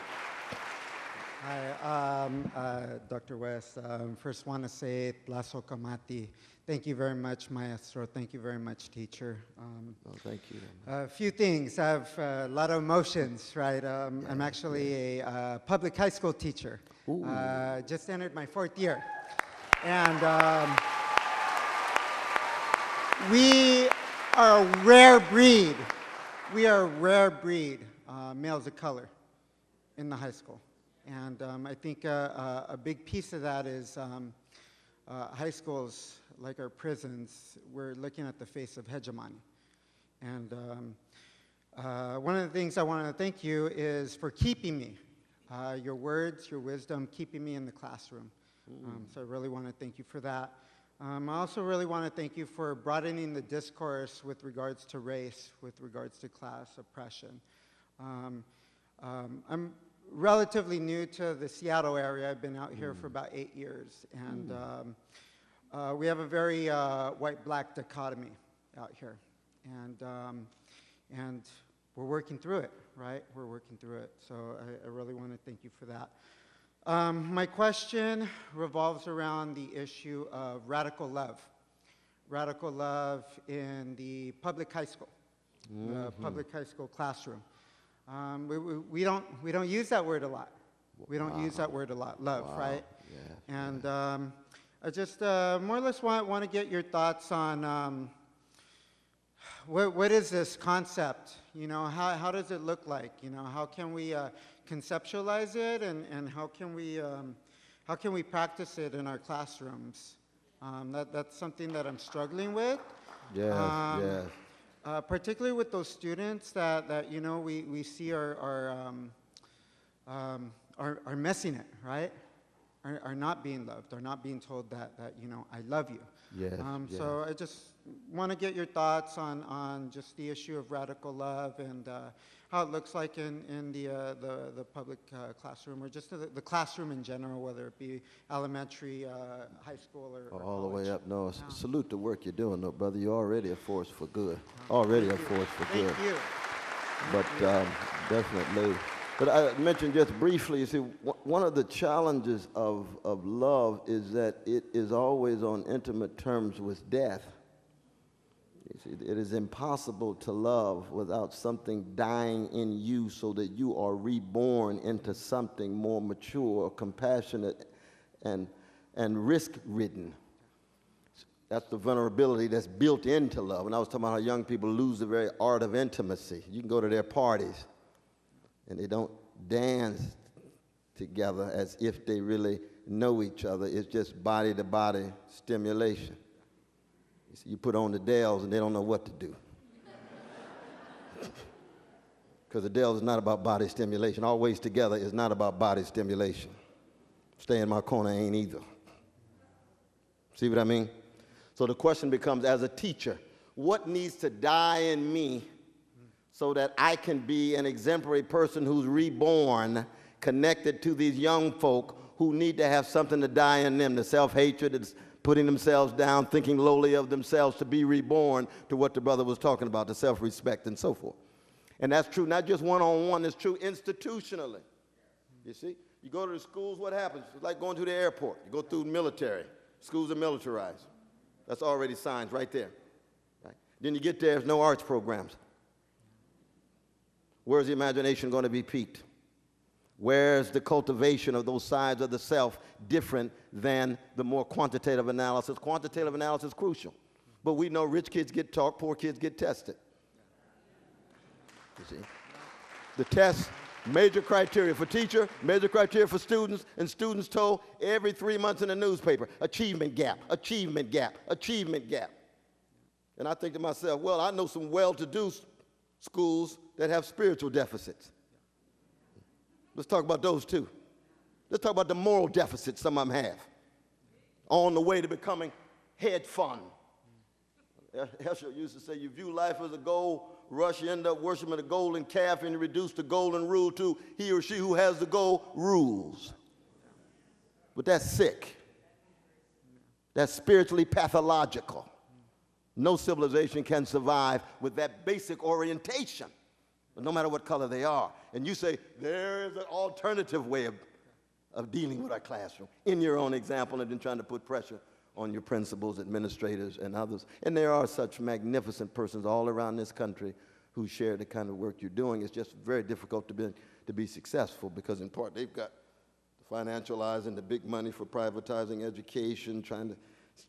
Hi, Dr. West. First want to say, Lasso Kamati. Thank you very much, Maestro. Thank you very much, teacher. Thank you. A few things. I have a lot of emotions, right? I'm actually a public high school teacher. Just entered my 4th year. And we are a rare breed. We are a rare breed, males of color, in the high school. And I think a big piece of that is high schools, like our prisons, we're looking at the face of hegemony. And One of the things I want to thank you is for keeping me, your words, your wisdom, keeping me in the classroom. So I really want to thank you for that. I also really want to thank you for broadening the discourse with regards to race, with regards to class oppression. I'm relatively new to the Seattle area. I've been out here for about 8 years, and we have a very white-black dichotomy out here, and we're working through it, right? We're working through it, so I really want to thank you for that. My question revolves around the issue of radical love in the public high school, the public high school classroom. We don't use that word a lot. We don't use that word a lot, love, right? Yeah. And I just more or less want to get your thoughts on what is this concept? You know, how does it look like? You know, how can we conceptualize it, and how can we practice it in our classrooms? That's something that I'm struggling with. Yes, yes. Particularly with those students that you know we see are missing it, right? Are not being loved, are not being told that you know, I love you. Yes, yes. So I just want to get your thoughts on just the issue of radical love and how it looks like in the public classroom, or just the classroom in general, whether it be elementary, high school, or all the college. way up. No, salute the work you're doing, though, brother. You're already a force for good. Already a force for good. Thank you. But definitely. But I mentioned just briefly, you see, one of the challenges of love is that it is always on intimate terms with death. You see, it is impossible to love without something dying in you so that you are reborn into something more mature, compassionate, and risk-ridden. That's the vulnerability that's built into love. And I was talking about how young people lose the very art of intimacy. You can go to their parties, and they don't dance together as if they really know each other. It's just body-to-body stimulation. You see, you put on the Dells, and they don't know what to do. Because the Dells is not about body stimulation. Always Together is not about body stimulation. Stay in My Corner ain't either. See what I mean? So the question becomes, as a teacher, what needs to die in me so that I can be an exemplary person who's reborn, connected to these young folk who need to have something to die in them, the self-hatred, it's putting themselves down, thinking lowly of themselves, to be reborn to what the brother was talking about, the self-respect and so forth. And that's true not just one-on-one, it's true institutionally. You see, you go to the schools, what happens? It's like going to the airport. You go through military. Schools are militarized. That's already signs right there. Right? Then you get there, there's no arts programs. Where's the imagination going to be piqued? Where's the cultivation of those sides of the self different than the more quantitative analysis? Quantitative analysis is crucial. But we know rich kids get taught, poor kids get tested. You see? The test, major criteria for teacher, major criteria for students, and students told every 3 months in the newspaper, achievement gap, achievement gap, achievement gap. And I think to myself, well, I know some well-to-do schools that have spiritual deficits. Let's talk about those too. Let's talk about the moral deficits some of them have on the way to becoming head fun. Heschel used to say, you view life as a gold rush, you end up worshiping a golden calf, and you reduce the golden rule to he or she who has the gold rules. But that's sick. That's spiritually pathological. No civilization can survive with that basic orientation, no matter what color they are. And you say, there is an alternative way of dealing with our classroom in your own example, and then trying to put pressure on your principals, administrators, and others. And there are such magnificent persons all around this country who share the kind of work you're doing. It's just very difficult to be successful because, in part, they've got the financializing, the big money for privatizing education, trying to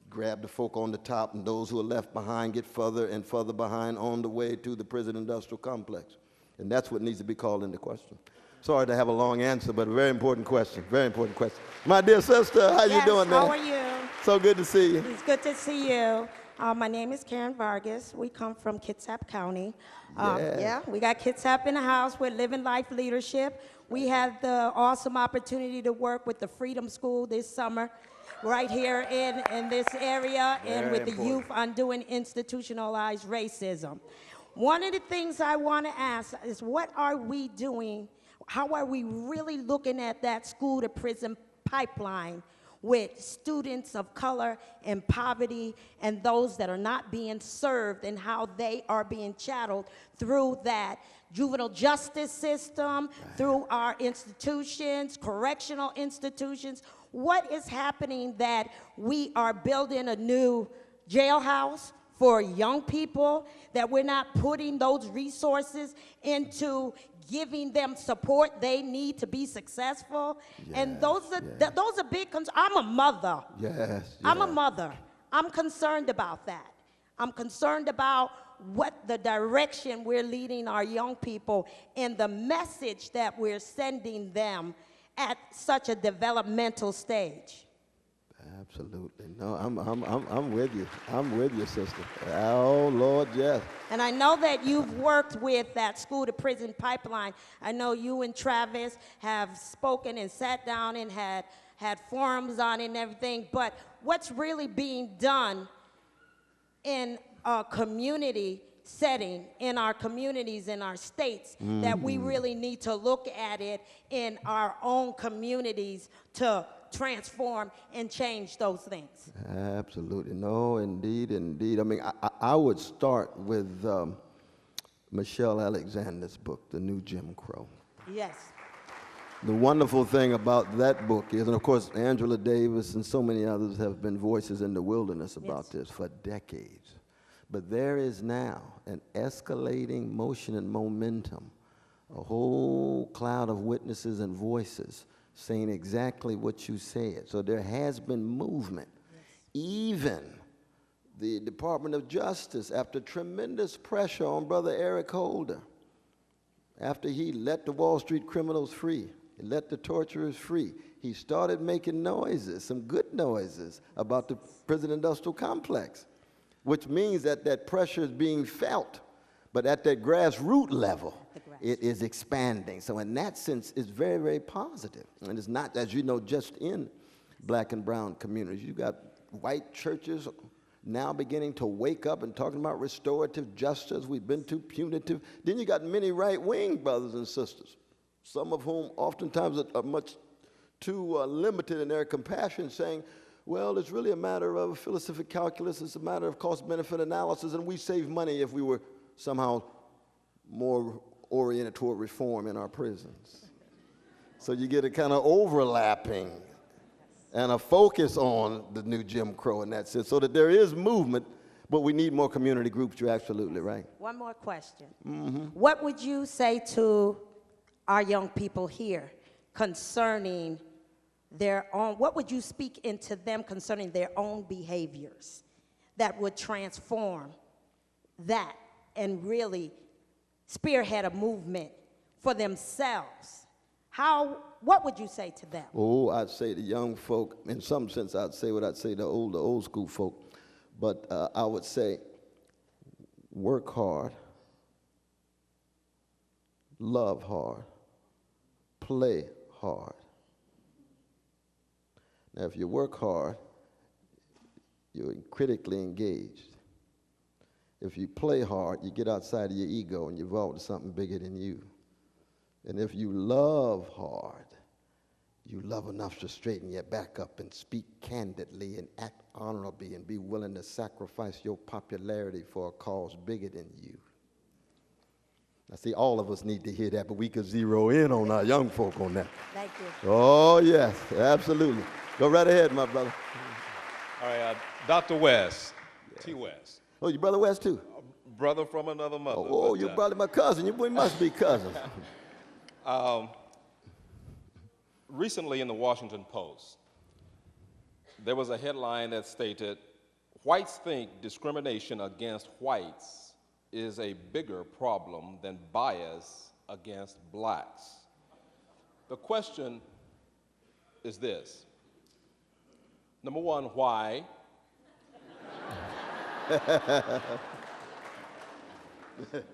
grab the folk on the top, and those who are left behind get further and further behind on the way to the prison industrial complex. And that's what needs to be called into question. Sorry to have a long answer, but a very important question, very important question. My dear sister, how you doing, man? How are you? So good to see you. It's good to see you. My name is Karen Vargas. We come from Kitsap County. Yeah. Yeah, we got Kitsap in the house. We're Living Life Leadership. We had the awesome opportunity to work with the Freedom School this summer, right here in this area, and with the youth undoing institutionalized racism. One of the things I want to ask is, what are we doing? How are we really looking at that school to prison pipeline with students of color and poverty and those that are not being served, and how they are being chatteled through that juvenile justice system, through our institutions, correctional institutions? What is happening that we are building a new jailhouse for young people, that we're not putting those resources into giving them support they need to be successful? And those are big concerns. I'm a mother. Yes. I'm a mother. I'm concerned about that. I'm concerned about what the direction we're leading our young people and the message that we're sending them at such a developmental stage. Absolutely. No, I'm with you. I'm with you, sister. Oh, Lord, yes. And I know that you've worked with that school to prison pipeline. I know you and Travis have spoken and sat down and had forums on it and everything. But what's really being done in a community setting, in our communities, in our states, that we really need to look at it in our own communities to transform and change those things? Absolutely. No, indeed, indeed. I mean, I would start with Michelle Alexander's book, The New Jim Crow. Yes. The wonderful thing about that book is, and of course, Angela Davis and so many others have been voices in the wilderness about this for decades. But there is now an escalating motion and momentum, a whole cloud of witnesses and voices saying exactly what you said. So there has been movement. Even the Department of Justice, after tremendous pressure on Brother Eric Holder, after he let the Wall Street criminals free, he let the torturers free, he started making noises, some good noises, about the prison industrial complex, which means that that pressure is being felt. But at that grassroots level, it is expanding. So in that sense, it's very, very positive. And it's not, as you know, just in black and brown communities. You got white churches now beginning to wake up and talking about restorative justice. We've been too punitive. Then you got many right-wing brothers and sisters, some of whom oftentimes are much too limited in their compassion, saying, well, it's really a matter of philosophic calculus. It's a matter of cost-benefit analysis, and we save money if we were somehow more oriented toward reform in our prisons. So you get a kind of overlapping and a focus on the new Jim Crow in that sense, so that there is movement, but we need more community groups. You're absolutely right. One more question. What would you say to our young people here concerning their own, what would you speak into them concerning their own behaviors that would transform that and really spearhead a movement for themselves? What would you say to them? Oh, I'd say to young folk, in some sense, I'd say what I'd say to old school folk, but I would say work hard, love hard, play hard. Now, if you work hard, you're critically engaged. If you play hard, you get outside of your ego and you evolve to something bigger than you. And if you love hard, you love enough to straighten your back up and speak candidly and act honorably and be willing to sacrifice your popularity for a cause bigger than you. Now, see, all of us need to hear that, but we could zero in on our young folk on that. Thank you. Oh, yes, absolutely. Go right ahead, my brother. All right, Dr. West, T. West. Oh, your brother West, too? Brother from another mother. Oh, you're probably my cousin. We must be cousins. Recently in the Washington Post, there was a headline that stated, "Whites think discrimination against whites is a bigger problem than bias against blacks." The question is this. Number one, why?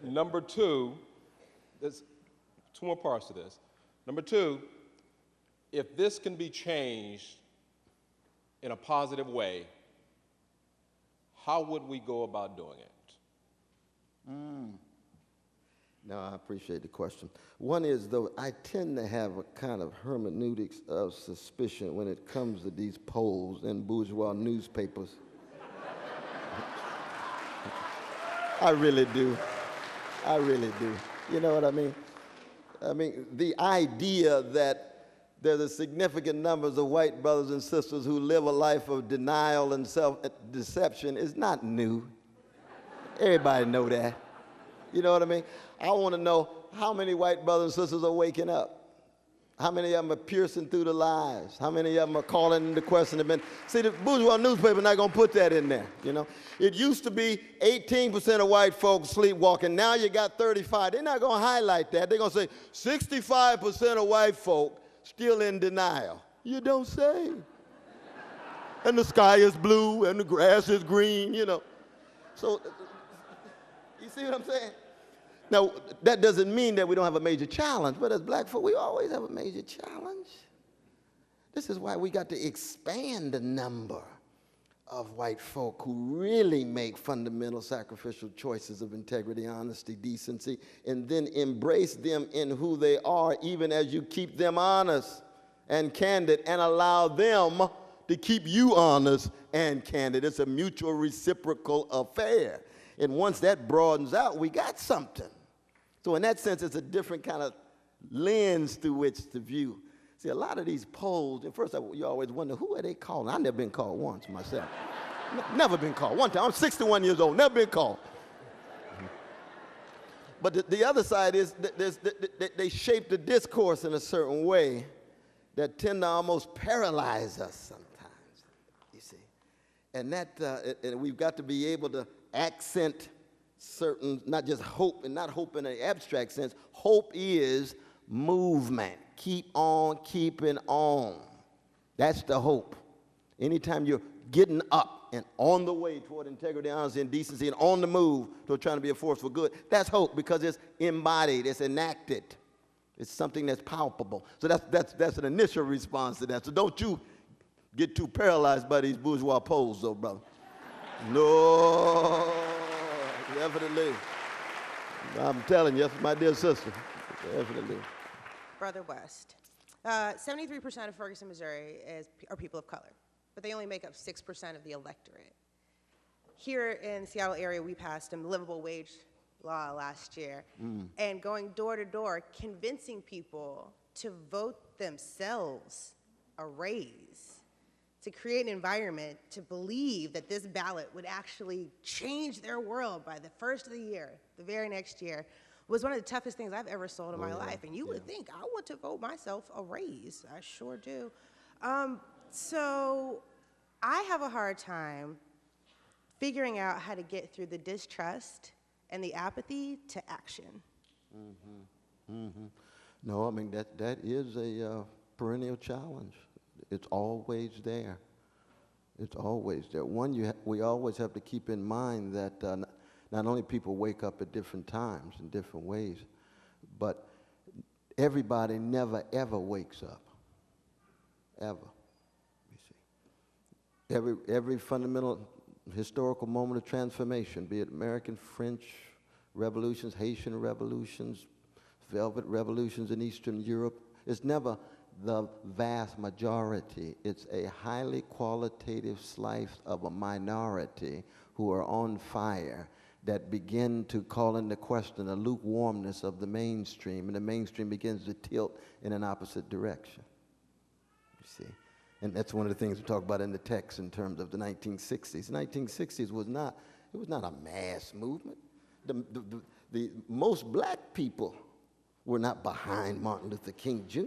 Number two, there's two more parts to this. Number two, if this can be changed in a positive way, how would we go about doing it? No, I appreciate the question. One is, though, I tend to have a kind of hermeneutics of suspicion when it comes to these polls in bourgeois newspapers. I really do. I really do. You know what I mean? I mean, the idea that there's a significant numbers of white brothers and sisters who live a life of denial and self-deception is not new. Everybody know that. You know what I mean? I want to know how many white brothers and sisters are waking up. How many of them are piercing through the lies? How many of them are calling into question? See, the bourgeois newspaper not going to put that in there, you know? It used to be 18% of white folks sleepwalking. Now you got 35. They're not going to highlight that. They're going to say 65% of white folk still in denial. You don't say. And the sky is blue and the grass is green, you know. So, you see what I'm saying? Now, that doesn't mean that we don't have a major challenge, but as black folk, we always have a major challenge. This is why we got to expand the number of white folk who really make fundamental sacrificial choices of integrity, honesty, decency, and then embrace them in who they are, even as you keep them honest and candid, and allow them to keep you honest and candid. It's a mutual reciprocal affair. And once that broadens out, we got something. So in that sense, it's a different kind of lens through which to view. See, a lot of these polls, and first you always wonder, who are they calling? I've never been called once myself. Never been called. One time, I'm 61 years old, never been called. But the other side is that they shape the discourse in a certain way that tend to almost paralyze us sometimes, you see. And and we've got to be able to accent certain, not just hope, and not hope in an abstract sense. Hope is movement. Keep on keeping on. That's the hope. Anytime you're getting up and on the way toward integrity, honesty, and decency, and on the move toward trying to be a force for good, that's hope, because it's embodied, it's enacted. It's something that's palpable. So that's an initial response to that. So don't you get too paralyzed by these bourgeois polls, though, brother. No, definitely. I'm telling you, my dear sister, definitely. Brother West, 73% of Ferguson, Missouri are people of color, but they only make up 6% of the electorate. Here in the Seattle area, we passed a livable wage law last year, and going door to door, convincing people to vote themselves a raise, to create an environment to believe that this ballot would actually change their world by the first of the year, the very next year, was one of the toughest things I've ever sold in my life. And you would think, I want to vote myself a raise. I sure do. So I have a hard time figuring out how to get through the distrust and the apathy to action. No, I mean, that is a perennial challenge. It's always there. It's always there. One, we always have to keep in mind that not only people wake up at different times in different ways, but everybody never, ever wakes up. Ever. You see. Every fundamental historical moment of transformation, be it American, French revolutions, Haitian revolutions, Velvet revolutions in Eastern Europe, it's never the vast majority. It's a highly qualitative slice of a minority who are on fire that begin to call into question the lukewarmness of the mainstream, and the mainstream begins to tilt in an opposite direction, you see. And that's one of the things we talk about in the text in terms of the 1960s. The 1960s was not a mass movement. The most black people were not behind Martin Luther King Jr.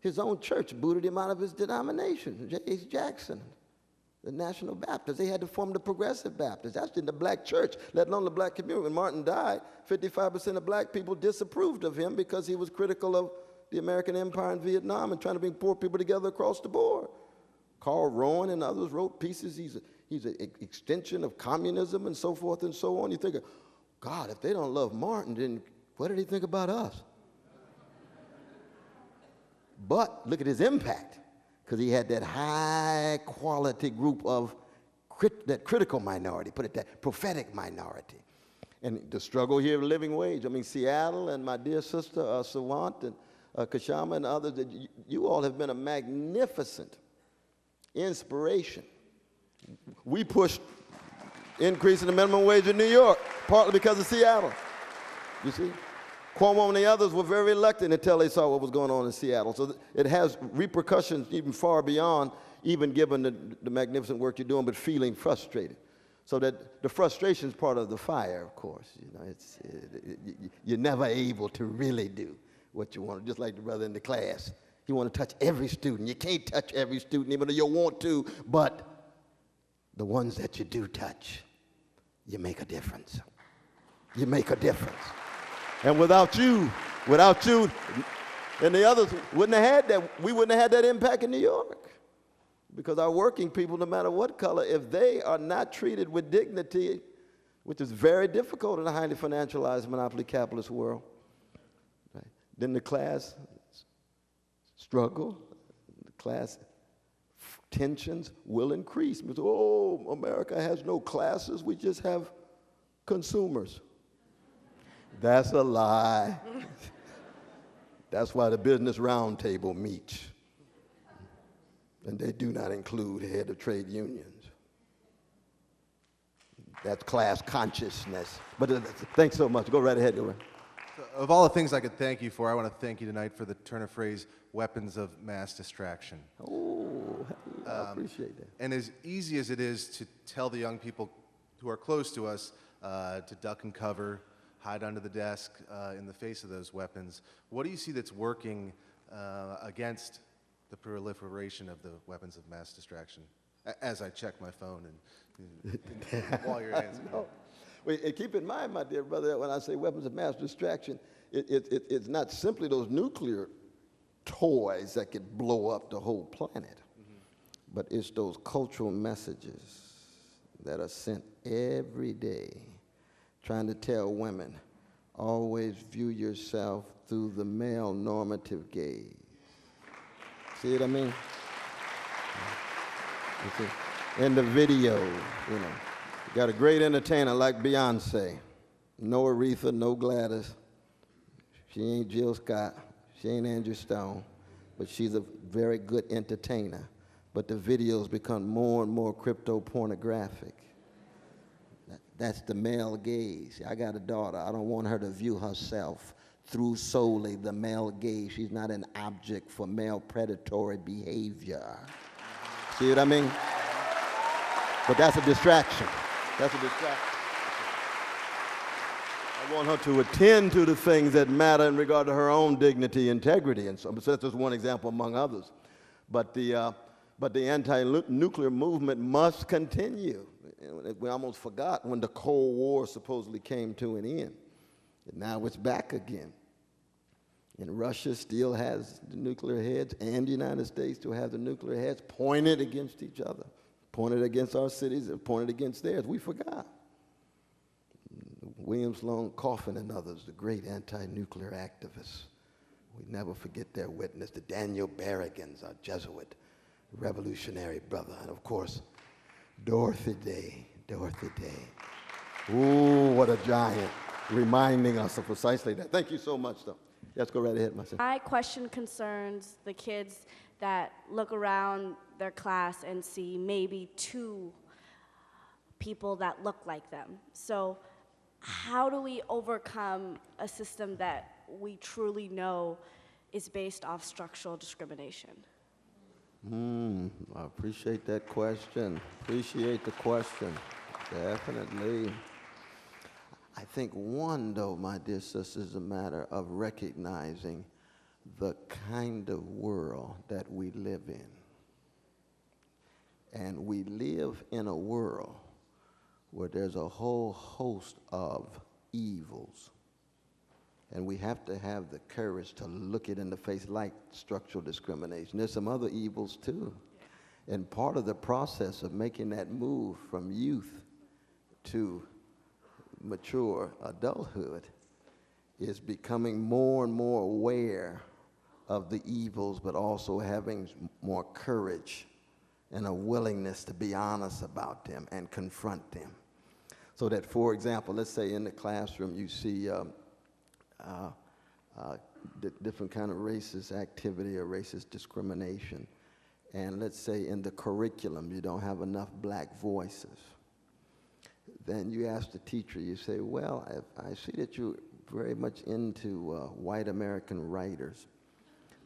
His own church booted him out of his denomination, J.H. Jackson, the National Baptists. They had to form the Progressive Baptists. That's in the black church, let alone the black community. When Martin died, 55% of black people disapproved of him because he was critical of the American empire in Vietnam and trying to bring poor people together across the board. Carl Rowan and others wrote pieces. He's an extension of communism and so forth and so on. You think, God, if they don't love Martin, then what did he think about us? But look at his impact, because he had that high-quality group of that critical minority, put it that, prophetic minority. And the struggle here of living wage. I mean, Seattle and my dear sister Savant and Kashama and others, you all have been a magnificent inspiration. We pushed increasing the minimum wage in New York, partly because of Seattle. You see? Cuomo and the others were very reluctant until they saw what was going on in Seattle. So it has repercussions even far beyond even given the magnificent work you're doing, but feeling frustrated. So that the frustration is part of the fire, of course. You know, you're never able to really do what you want. Just like the brother in the class. You want to touch every student. You can't touch every student, even though you want to, but the ones that you do touch, you make a difference. You make a difference. And without you, and the others wouldn't have had that, we wouldn't have had that impact in New York. Because our working people, no matter what color, if they are not treated with dignity, which is very difficult in a highly financialized monopoly capitalist world, right, then the class struggle, the class tensions will increase. Because, oh, America has no classes, we just have consumers. That's a lie. That's why the Business Roundtable meets. And they do not include head of trade unions. That's class consciousness. But thanks so much. Go right ahead. Go right. So of all the things I could thank you for, I want to thank you tonight for the turn of phrase, weapons of mass distraction. Oh, I appreciate that. And as easy as it is to tell the young people who are close to us to duck and cover, hide under the desk in the face of those weapons, what do you see that's working against the proliferation of the weapons of mass distraction? As I check my phone and while you're answering. No. Well, keep in mind, my dear brother, when I say weapons of mass distraction, it's not simply those nuclear toys that could blow up the whole planet, but it's those cultural messages that are sent every day trying to tell women, always view yourself through the male normative gaze. See what I mean? You see? In the video, you know, you got a great entertainer like Beyonce. No Aretha, no Gladys. She ain't Jill Scott. She ain't Andrew Stone. But she's a very good entertainer. But the videos become more and more crypto-pornographic. That's the male gaze. I got a daughter. I don't want her to view herself through solely the male gaze. She's not an object for male predatory behavior. See what I mean? But that's a distraction. That's a distraction. I want her to attend to the things that matter in regard to her own dignity, integrity, and so that's just one example among others. But the anti-nuclear movement must continue. We almost forgot when the Cold War supposedly came to an end. And now it's back again. And Russia still has the nuclear heads, and the United States still have the nuclear heads pointed against each other, pointed against our cities, and pointed against theirs. We forgot. William Sloane Coffin and others, the great anti-nuclear activists. We never forget their witness. The Daniel Berrigans, our Jesuit revolutionary brother. And of course, Dorothy Day. Ooh, what a giant, reminding us of precisely that. Thank you so much, though. Let's go right ahead, myself. My question concerns the kids that look around their class and see maybe two people that look like them. So how do we overcome a system that we truly know is based off structural discrimination? I appreciate that question. Appreciate the question. Definitely. I think one, though, my dear sister, is a matter of recognizing the kind of world that we live in. And we live in a world where there's a whole host of evils. And we have to have the courage to look it in the face, like structural discrimination. There's some other evils, too. And part of the process of making that move from youth to mature adulthood is becoming more and more aware of the evils, but also having more courage and a willingness to be honest about them and confront them. So that, for example, let's say in the classroom you see different kind of racist activity or racist discrimination. And let's say in the curriculum you don't have enough black voices. Then you ask the teacher, you say, well, I see that you're very much into white American writers.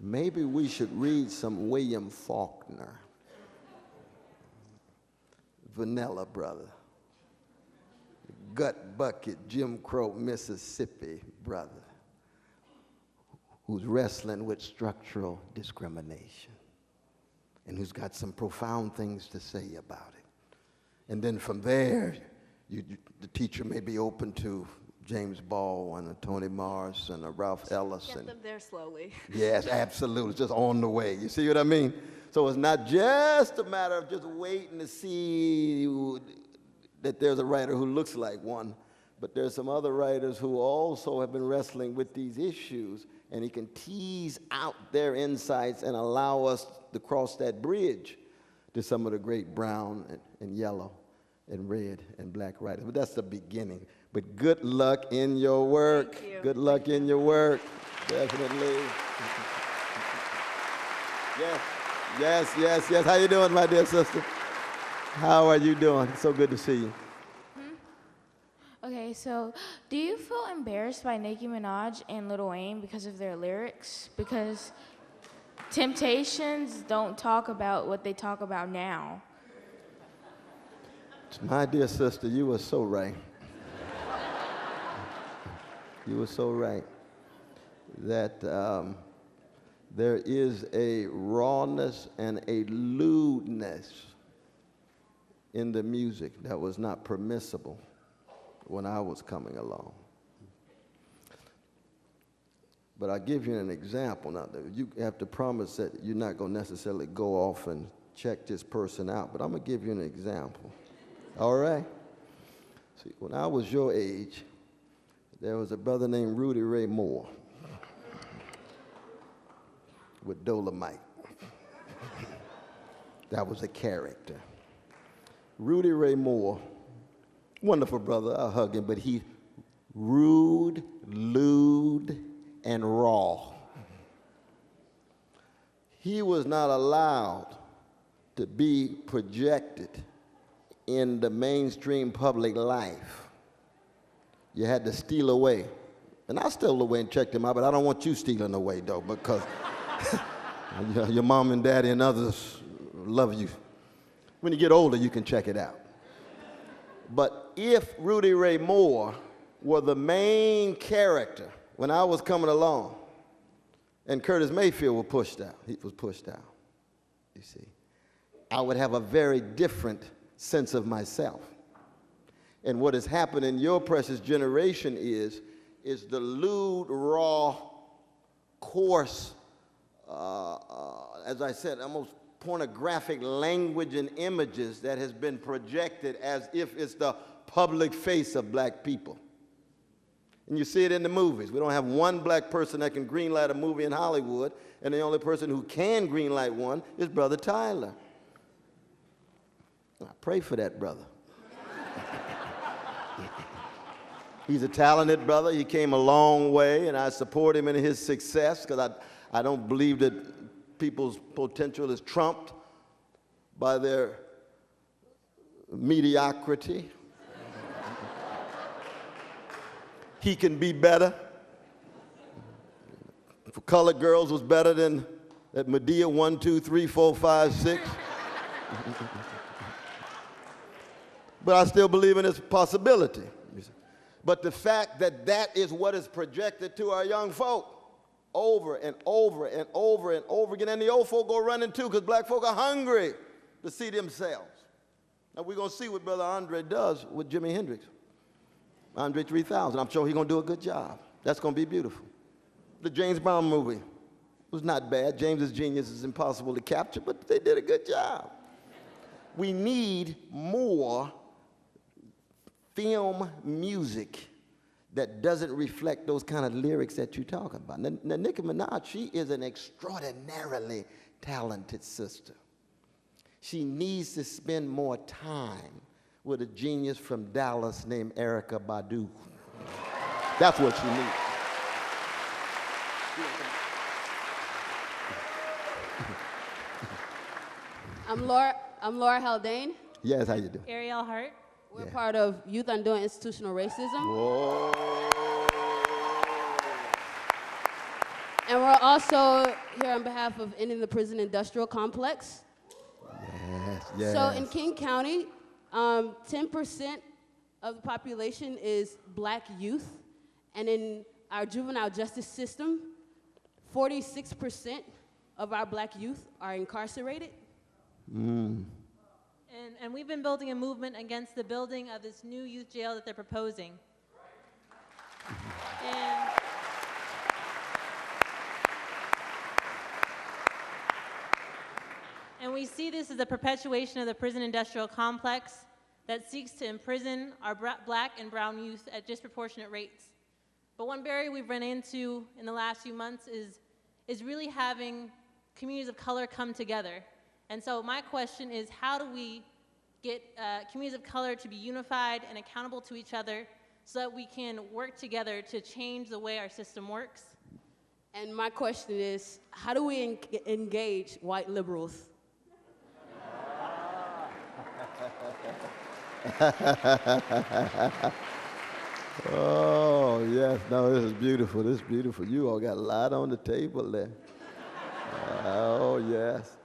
Maybe we should read some William Faulkner, Vanilla Brother, Gut Bucket, Jim Crow, Mississippi Brother, who's wrestling with structural discrimination and who's got some profound things to say about it. And then from there, the teacher may be open to James Baldwin, and Toni Morrison, or Ralph Ellison. Get them there slowly. Yes, absolutely, just on the way. You see what I mean? So it's not just a matter of just waiting to see that there's a writer who looks like one, but there's some other writers who also have been wrestling with these issues, and he can tease out their insights and allow us to cross that bridge to some of the great brown and yellow and red and black writers. But that's the beginning. But good luck in your work. Thank you. Good luck in your work, definitely. Yes. How you doing, my dear sister? How are you doing? So good to see you. Okay, so do you feel embarrassed by Nicki Minaj and Lil Wayne because of their lyrics? Because Temptations don't talk about what they talk about now. My dear sister, you were so right. You were so right that there is a rawness and a lewdness in the music that was not permissible when I was coming along. But I'll give you an example. Now, you have to promise that you're not going to necessarily go off and check this person out, but I'm going to give you an example. All right? See, when I was your age, there was a brother named Rudy Ray Moore with Dolomite. That was a character. Rudy Ray Moore, wonderful brother, I'll hug him, but he rude, lewd, and raw. He was not allowed to be projected in the mainstream public life. You had to steal away. And I stole away and checked him out, but I don't want you stealing away, though, because your mom and daddy and others love you. When you get older, you can check it out. But if Rudy Ray Moore were the main character when I was coming along, and Curtis Mayfield was pushed out, you see, I would have a very different sense of myself. And what has happened in your precious generation is the lewd, raw, coarse, as I said, almost pornographic language and images that has been projected as if it's the public face of black people. And you see it in the movies. We don't have one black person that can greenlight a movie in Hollywood, and the only person who can greenlight one is Brother Tyler. I pray for that brother. He's a talented brother. He came a long way, and I support him in his success because I don't believe that people's potential is trumped by their mediocrity. He can be better. For colored girls was better than that Medea 1, 2, 3, 4, 5, 6. But I still believe in its possibility. But the fact that that is what is projected to our young folk over and over and over and over again, and the old folk go running too because black folk are hungry to see themselves. Now we're going to see what Brother Andre does with Jimi Hendrix. Andre 3000. I'm sure he's going to do a good job. That's going to be beautiful. The James Brown movie was not bad. James's genius is impossible to capture, but they did a good job. we need more film music that doesn't reflect those kind of lyrics that you're talking about. Now Nicki Minaj, she is an extraordinarily talented sister. She needs to spend more time with a genius from Dallas named Erykah Badu. That's what she needs. I'm Laura Haldane. Yes, how you doing? Ariel Hart. We're Yeah. part of Youth Undoing Institutional Racism. Whoa. And we're also here on behalf of Ending the Prison Industrial Complex. Yes, yes. So in King County, 10% of the population is black youth. And in our juvenile justice system, 46% of our black youth are incarcerated. And we've been building a movement against the building of this new youth jail that they're proposing. And we see this as a perpetuation of the prison industrial complex that seeks to imprison our black and brown youth at disproportionate rates. But one barrier we've run into in the last few months is really having communities of color come together. And so my question is, how do we get communities of color to be unified and accountable to each other so that we can work together to change the way our system works? And my question is, how do we engage white liberals? Oh, yes. No, this is beautiful. This is beautiful. You all got a lot on the table there. Oh, yes.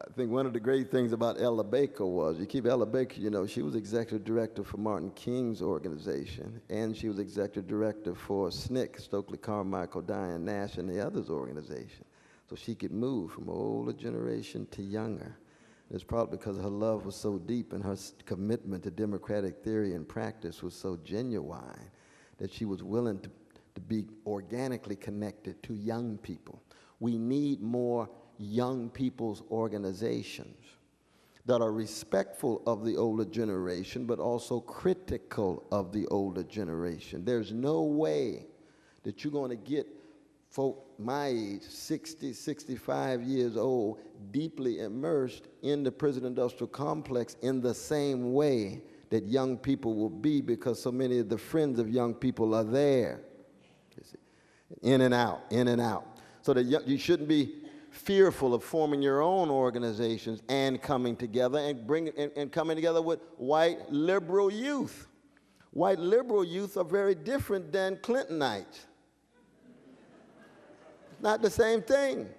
I think one of the great things about Ella Baker was, you keep Ella Baker, you know, she was executive director for Martin King's organization, and she was executive director for SNCC, Stokely Carmichael, Diane Nash, and the others' organization. So she could move from older generation to younger. It's probably because her love was so deep and her commitment to democratic theory and practice was so genuine that she was willing to be organically connected to young people. We need more young people's organizations that are respectful of the older generation, but also critical of the older generation. There's no way that you're going to get folk my age, 60, 65 years old, deeply immersed in the prison industrial complex in the same way that young people will be, because so many of the friends of young people are there. You see, in and out, in and out. So that you shouldn't be fearful of forming your own organizations and coming together and coming together with white liberal youth. White liberal youth are very different than Clintonites. Not the same thing.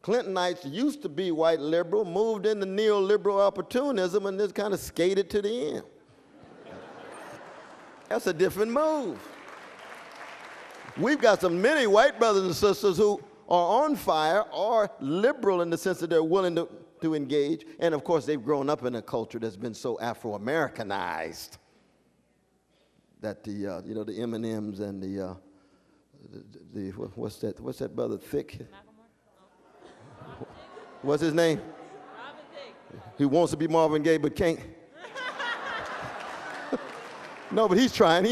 Clintonites used to be white liberal, moved into neoliberal opportunism, and just kind of skated to the end. That's a different move. We've got some many white brothers and sisters who are on fire, are liberal in the sense that they're willing to engage, and of course they've grown up in a culture that's been so Afro-Americanized that the you know, the M&Ms and the what's that brother Thick? What's his name? He wants to be Marvin Gaye but can't. No, but he's trying.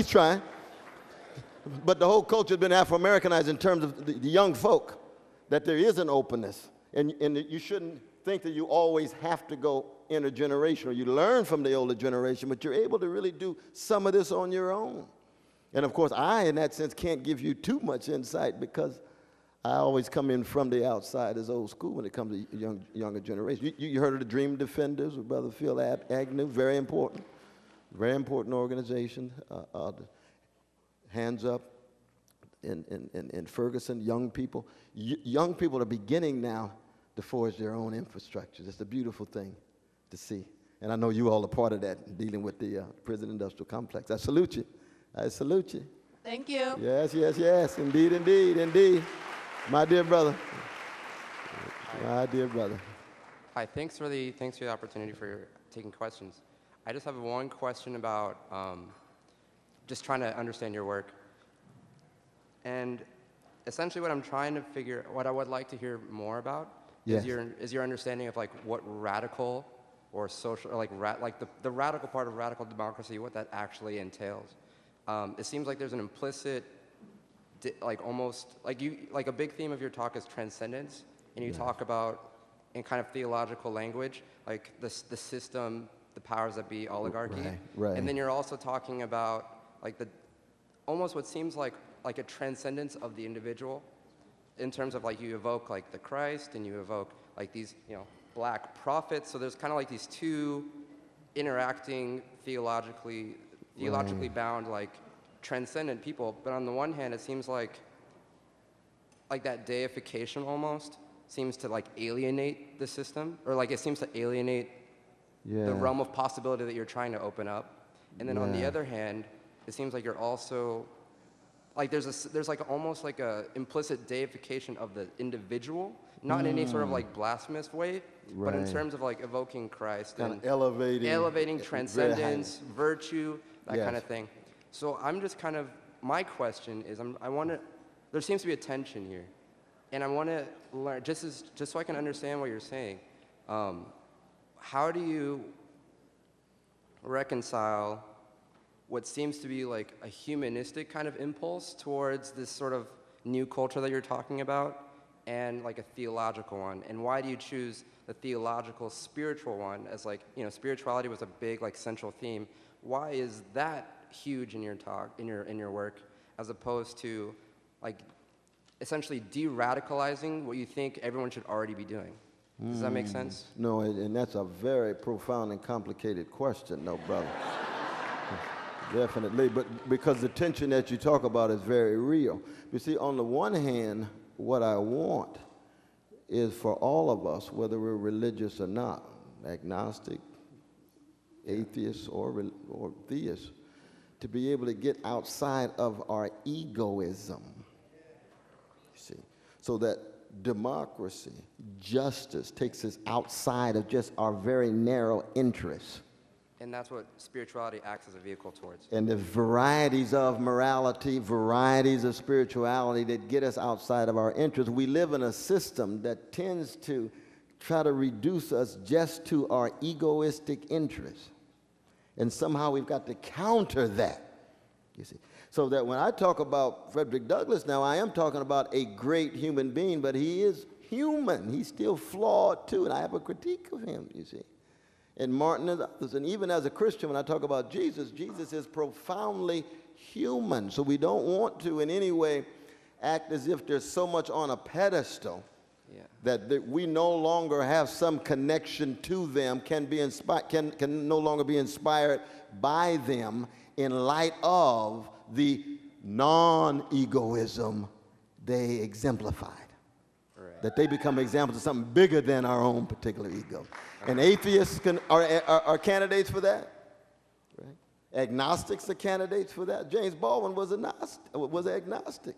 But the whole culture has been Afro-Americanized in terms of the young folk, that there is an openness. And you shouldn't think that you always have to go intergenerational. You learn from the older generation, but you're able to really do some of this on your own. And of course, I, in that sense, can't give you too much insight because I always come in from the outside as old school when it comes to younger generation. You heard of the Dream Defenders with Brother Phil Agnew, very important organization. Hands Up in Ferguson, young people. Young people are beginning now to forge their own infrastructures. It's a beautiful thing to see. And I know you all are part of that, dealing with the prison industrial complex. I salute you. I salute you. Thank you. Yes, yes, yes. Indeed, indeed, indeed. My dear brother. My dear brother. Hi, thanks for the opportunity for taking questions. I just have one question about just trying to understand your work. And essentially what I would like to hear more about Is your understanding of like what radical or social, or like the radical part of radical democracy, what that actually entails? It seems like there's an implicit, like almost, like a big theme of your talk is transcendence, and you talk about, in kind of theological language, like the system, the powers that be, oligarchy. Right. And then you're also talking about like almost what seems like a transcendence of the individual, in terms of like you evoke like the Christ, and you evoke like these, black prophets. So there's kind of like these two interacting theologically bound, like transcendent people. But on the one hand, it seems like that deification almost seems to like alienate the system, or like it seems to alienate the realm of possibility that you're trying to open up. And then on the other hand, it seems like you're also like there's like almost like a implicit deification of the individual, not in any sort of like blasphemous way, but in terms of like evoking Christ and elevating transcendence, virtue, that kind of thing. So I'm just kind of, my question is, there seems to be a tension here, and I want to learn, just so I can understand what you're saying, how do you reconcile what seems to be like a humanistic kind of impulse towards this sort of new culture that you're talking about, and like a theological one? And why do you choose the theological, spiritual one as like, spirituality was a big like central theme. Why is that huge in your talk, in your work, as opposed to like essentially de-radicalizing what you think everyone should already be doing? Does that make sense? No, and that's a very profound and complicated question, no, brother. Definitely, but because the tension that you talk about is very real. You see, on the one hand, what I want is for all of us, whether we're religious or not, agnostic, atheists, or theists, to be able to get outside of our egoism, you see, so that democracy, justice takes us outside of just our very narrow interests. And that's what spirituality acts as a vehicle towards. And the varieties of morality, varieties of spirituality that get us outside of our interests. We live in a system that tends to try to reduce us just to our egoistic interests. And somehow we've got to counter that, you see. So that when I talk about Frederick Douglass now, I am talking about a great human being, but he is human. He's still flawed too, and I have a critique of him, you see. And Martin and others. And even as a Christian, when I talk about Jesus, Jesus is profoundly human. So we don't want to in any way act as if there's so much on a pedestal that we no longer have some connection to them, can no longer be inspired by them in light of the non-egoism they exemplified. Right. That they become examples of something bigger than our own particular ego. And atheists are candidates for that. Right? Agnostics are candidates for that. James Baldwin was agnostic.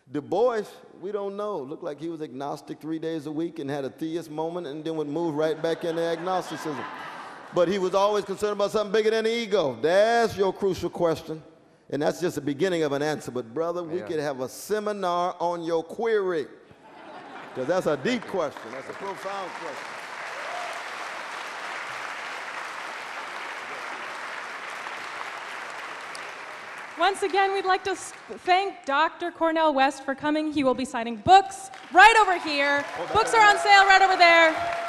Du Bois, we don't know. Looked like he was agnostic 3 days a week and had a theist moment and then would move right back into agnosticism. But he was always concerned about something bigger than the ego. That's your crucial question. And that's just the beginning of an answer. But brother, we could have a seminar on your query. Because that's a deep question. That's a profound question. Once again, we'd like to thank Dr. Cornel West for coming. He will be signing books right over here. Books are on sale right over there.